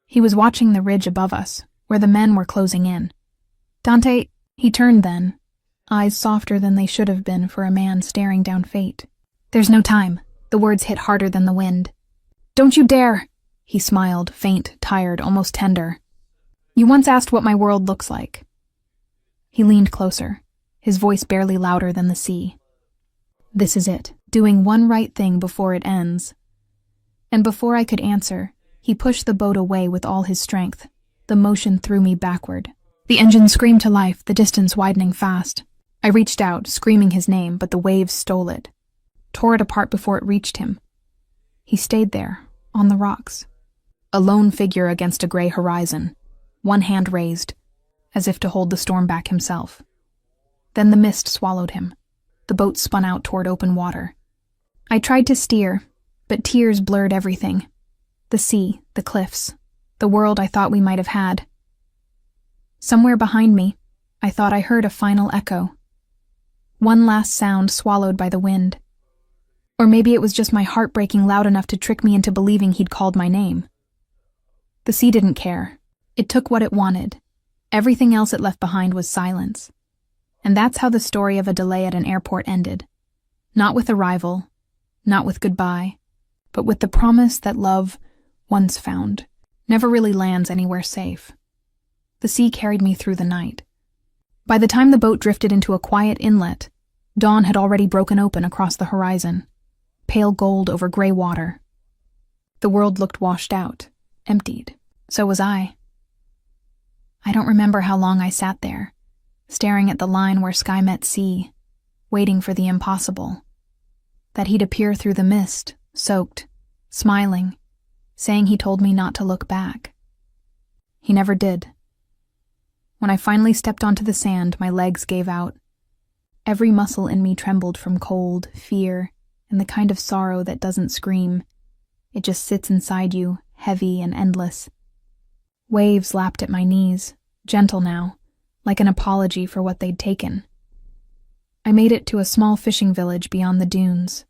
He was watching the ridge above us, where the men were closing in. "Dante," he turned then, eyes softer than they should have been for a man staring down fate. "There's no time." The words hit harder than the wind. "Don't you dare!" He smiled, faint, tired, almost tender. "You once asked what my world looks like." He leaned closer. his voice barely louder than the sea. "This is it, doing one right thing before it ends." And before I could answer, he pushed the boat away with all his strength. The motion threw me backward. The engine screamed to life, the distance widening fast. I reached out, screaming his name, but the waves stole it, tore it apart before it reached him. He stayed there, on the rocks, a lone figure against a gray horizon, one hand raised, as if to hold the storm back himself. Then the mist swallowed him. The boat spun out toward open water. I tried to steer, but tears blurred everything. The sea, the cliffs, the world I thought we might have had. Somewhere behind me, I thought I heard a final echo. One last sound swallowed by the wind. Or maybe it was just my heart breaking loud enough to trick me into believing he'd called my name. The sea didn't care. It took what it wanted. Everything else it left behind was silence. And that's how the story of a delay at an airport ended. Not with arrival, not with goodbye, but with the promise that love, once found, never really lands anywhere safe. The sea carried me through the night. By the time the boat drifted into a quiet inlet, dawn had already broken open across the horizon, pale gold over gray water. The world looked washed out, emptied. So was I. I don't remember how long I sat there, staring at the line where sky met sea, waiting for the impossible. That he'd appear through the mist, soaked, smiling, saying he told me not to look back. He never did. When I finally stepped onto the sand, my legs gave out. Every muscle in me trembled from cold, fear, and the kind of sorrow that doesn't scream. It just sits inside you, heavy and endless. Waves lapped at my knees, gentle now, like an apology for what they'd taken. I made it to a small fishing village beyond the dunes.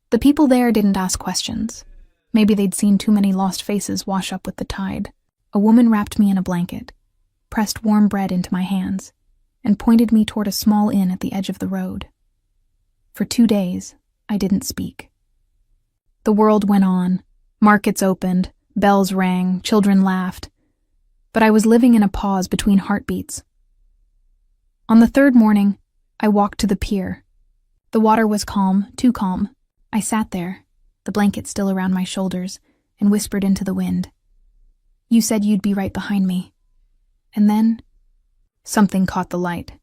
The people there didn't ask questions. Maybe they'd seen too many lost faces wash up with the tide. A woman wrapped me in a blanket, pressed warm bread into my hands, and pointed me toward a small inn at the edge of the road. For 2 days, I didn't speak. The world went on. Markets opened, bells rang, children laughed. But I was living in a pause between heartbeats. On the 3rd morning, I walked to the pier. The water was calm, too calm. I sat there, the blanket still around my shoulders, and whispered into the wind. "You said you'd be right behind me." And then, something caught the light.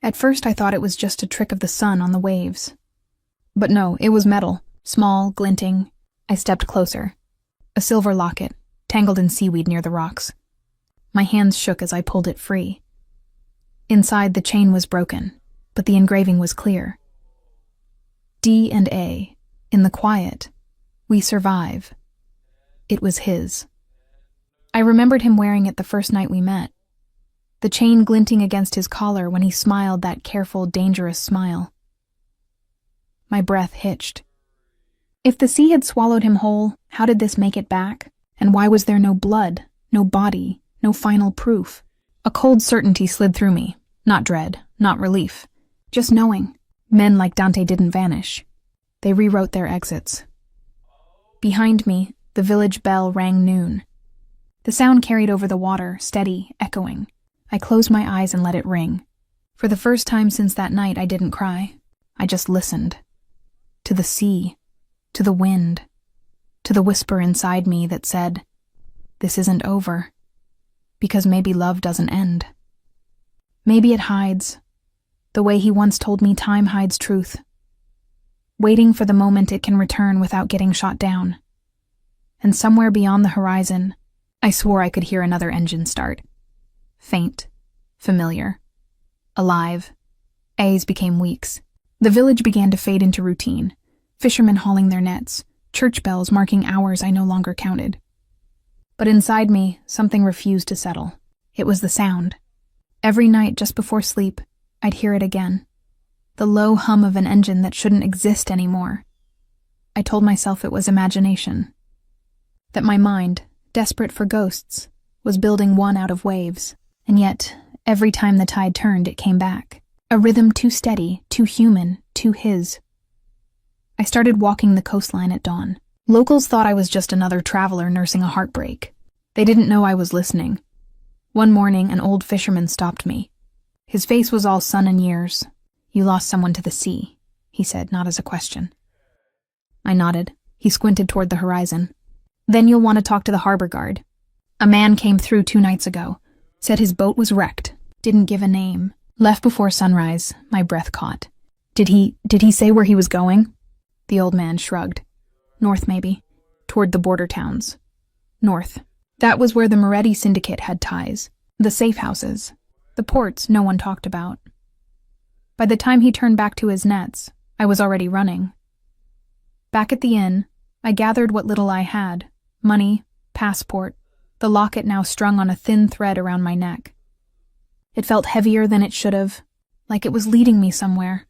At first I thought it was just a trick of the sun on the waves. But no, it was metal, small, glinting. I stepped closer. A silver locket, tangled in seaweed near the rocks. My hands shook as I pulled it free. Inside, the chain was broken, but the engraving was clear. D and A, in the quiet, we survive. It was his. I remembered him wearing it the first night we met. The chain glinting against his collar when he smiled that careful, dangerous smile. My breath hitched. If the sea had swallowed him whole, how did this make it back? And why was there no blood, no body, no final proof? A cold certainty slid through me. Not dread, not relief. Just knowing. Men like Dante didn't vanish. They rewrote their exits. Behind me, the village bell rang noon. The sound carried over the water, steady, echoing. I closed my eyes and let it ring. For the first time since that night, I didn't cry. I just listened. To the sea, to the wind, to the whisper inside me that said, "This isn't over." Because maybe love doesn't end. Maybe it hides, the way he once told me time hides truth. Waiting for the moment it can return without getting shot down. And somewhere beyond the horizon, I swore I could hear another engine start. Faint, familiar, alive. A's became weeks. The village began to fade into routine, fishermen hauling their nets, church bells marking hours I no longer counted. But inside me, something refused to settle. It was the sound. Every night just before sleep, I'd hear it again. The low hum of an engine that shouldn't exist anymore. I told myself it was imagination. That my mind, desperate for ghosts, was building one out of waves. And yet, every time the tide turned, it came back. A rhythm too steady, too human, too his. I started walking the coastline at dawn. Locals thought I was just another traveler nursing a heartbreak. They didn't know I was listening. One morning, an old fisherman stopped me. His face was all sun and years. "You lost someone to the sea," he said, not as a question. I nodded. He squinted toward the horizon. "Then you'll want to talk to the harbor guard. A man came through 2 nights ago. Said his boat was wrecked. Didn't give a name. Left before sunrise." My breath caught. Did he say where he was going?" The old man shrugged. "North, maybe. Toward the border towns. North. That was where the Moretti syndicate had ties. The safe houses. The ports no one talked about. By the time he turned back to his nets, I was already running. Back at the inn, I gathered what little I had. Money, passport, the locket now strung on a thin thread around my neck. It felt heavier than it should have, like it was leading me somewhere.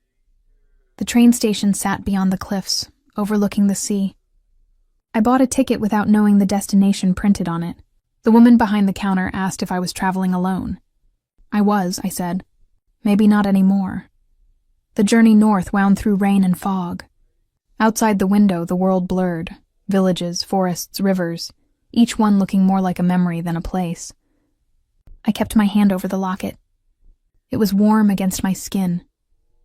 The train station sat beyond the cliffs, overlooking the sea. I bought a ticket without knowing the destination printed on it. The woman behind the counter asked if I was traveling alone. I was, I said. Maybe not anymore. The journey north wound through rain and fog. Outside the window, the world blurred. Villages, forests, rivers, each one looking more like a memory than a place. I kept my hand over the locket. It was warm against my skin,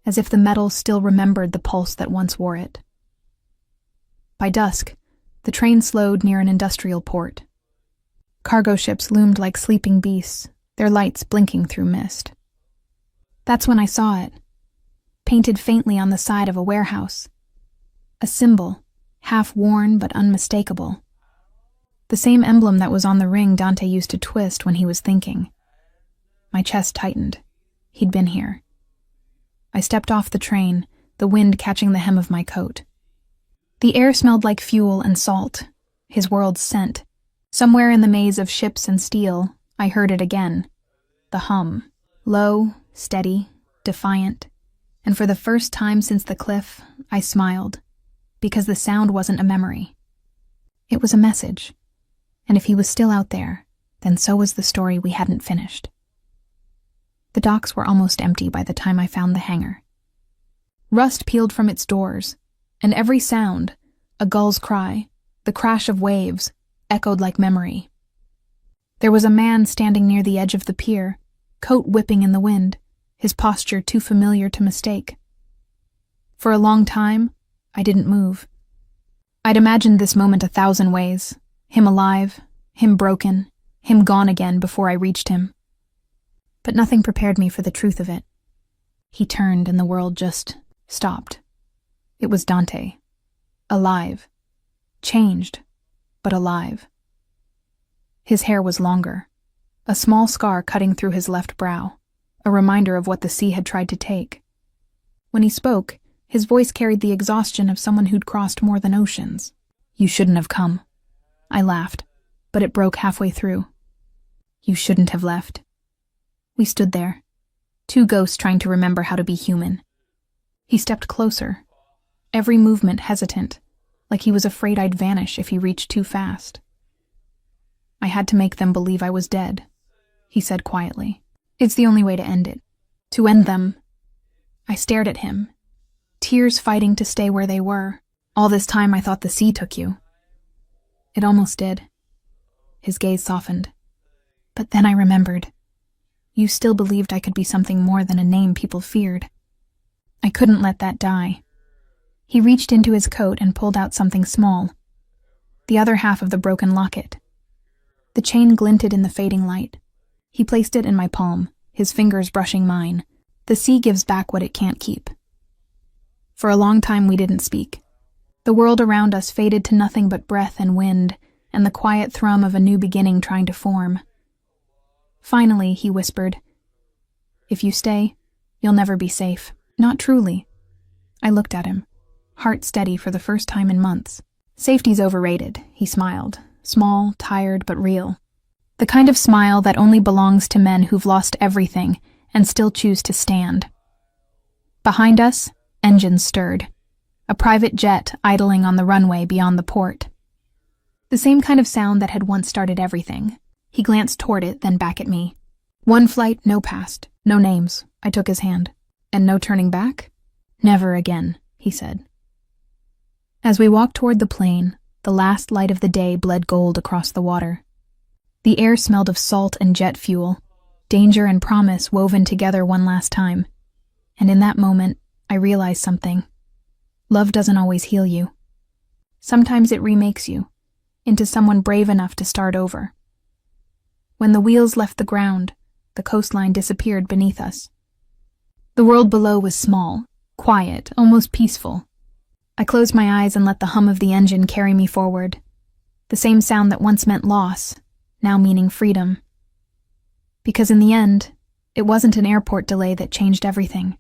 as if the metal still remembered the pulse that once wore it. By dusk, the train slowed near an industrial port. Cargo ships loomed like sleeping beasts, their lights blinking through mist. That's when I saw it, painted faintly on the side of a warehouse. A symbol, half worn but unmistakable. The same emblem that was on the ring Dante used to twist when he was thinking. My chest tightened. He'd been here. I stepped off the train, the wind catching the hem of my coat. The air smelled like fuel and salt, his world's scent. Somewhere in the maze of ships and steel, I heard it again. The hum. Low, steady, defiant. And for the first time since the cliff, I smiled, because the sound wasn't a memory. It was a message. And if he was still out there, then so was the story we hadn't finished. The docks were almost empty by the time I found the hangar. Rust peeled from its doors, and every sound, a gull's cry, the crash of waves, echoed like memory. There was a man standing near the edge of the pier, coat whipping in the wind, his posture too familiar to mistake. For a long time, I didn't move. I'd imagined this moment 1,000 ways. Him alive, him broken, him gone again before I reached him. But nothing prepared me for the truth of it. He turned and the world just stopped. It was Dante. Alive. Changed, but alive. His hair was longer, a small scar cutting through his left brow, a reminder of what the sea had tried to take. When he spoke, his voice carried the exhaustion of someone who'd crossed more than oceans. "You shouldn't have come." I laughed, but it broke halfway through. "You shouldn't have left." We stood there, 2 ghosts trying to remember how to be human. He stepped closer, every movement hesitant, like he was afraid I'd vanish if he reached too fast. "I had to make them believe I was dead," he said quietly. "It's the only way to end it. To end them." I stared at him, tears fighting to stay where they were. "All this time I thought the sea took you." It almost did. His gaze softened. "But then I remembered. You still believed I could be something more than a name people feared. I couldn't let that die." He reached into his coat and pulled out something small. The other half of the broken locket. The chain glinted in the fading light. He placed it in my palm, his fingers brushing mine. The sea gives back what it can't keep. For a long time we didn't speak. The world around us faded to nothing but breath and wind, and the quiet thrum of a new beginning trying to form. Finally, he whispered, "If you stay, you'll never be safe." Not truly. I looked at him, heart steady for the first time in months. "Safety's overrated," he smiled, small, tired, but real. The kind of smile that only belongs to men who've lost everything and still choose to stand. Behind us, engines stirred. A private jet idling on the runway beyond the port. The same kind of sound that had once started everything. He glanced toward it, then back at me. "One flight, no past, no names." I took his hand. "And no turning back?" "Never again," he said. As we walked toward the plane, the last light of the day bled gold across the water. The air smelled of salt and jet fuel, danger and promise woven together one last time. And in that moment, I realized something. Love doesn't always heal you. Sometimes it remakes you into someone brave enough to start over. When the wheels left the ground, the coastline disappeared beneath us. The world below was small, quiet, almost peaceful. I closed my eyes and let the hum of the engine carry me forward. The same sound that once meant loss, now meaning freedom. Because in the end, it wasn't an airport delay that changed everything.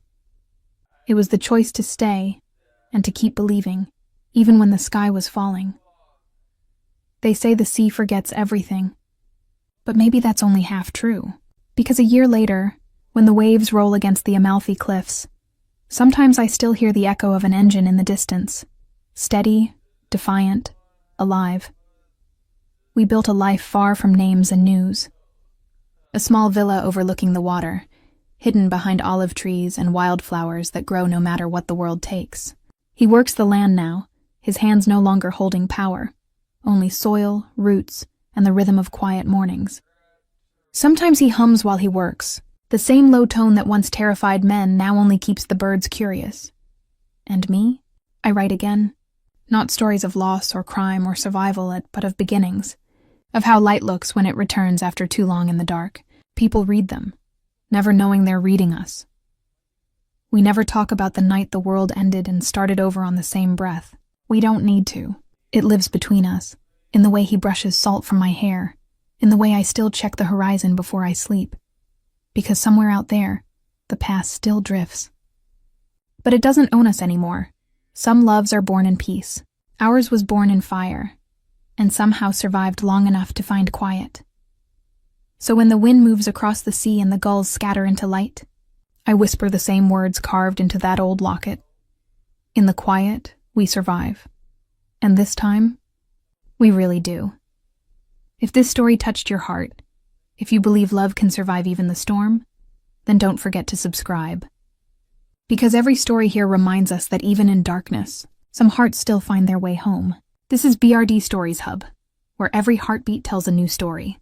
It was the choice to stay and to keep believing, even when the sky was falling. They say the sea forgets everything. But maybe that's only half true. Because a year later, when the waves roll against the Amalfi Cliffs, sometimes I still hear the echo of an engine in the distance, steady, defiant, alive. We built a life far from names and news. A small villa overlooking the water, hidden behind olive trees and wildflowers that grow no matter what the world takes. He works the land now, his hands no longer holding power, only soil, roots, and the rhythm of quiet mornings. Sometimes he hums while he works. The same low tone that once terrified men now only keeps the birds curious. And me? I write again. Not stories of loss or crime or survival, but of beginnings. Of how light looks when it returns after too long in the dark. People read them, never knowing they're reading us. We never talk about the night the world ended and started over on the same breath. We don't need to. It lives between us, in the way he brushes salt from my hair, in the way I still check the horizon before I sleep. Because somewhere out there, the past still drifts. But it doesn't own us anymore. Some loves are born in peace. Ours was born in fire, and somehow survived long enough to find quiet. So when the wind moves across the sea and the gulls scatter into light, I whisper the same words carved into that old locket. In the quiet, we survive. And this time, we really do. If this story touched your heart, if you believe love can survive even the storm, then don't forget to subscribe. Because every story here reminds us that even in darkness, some hearts still find their way home. This is BRD Stories Hub, where every heartbeat tells a new story.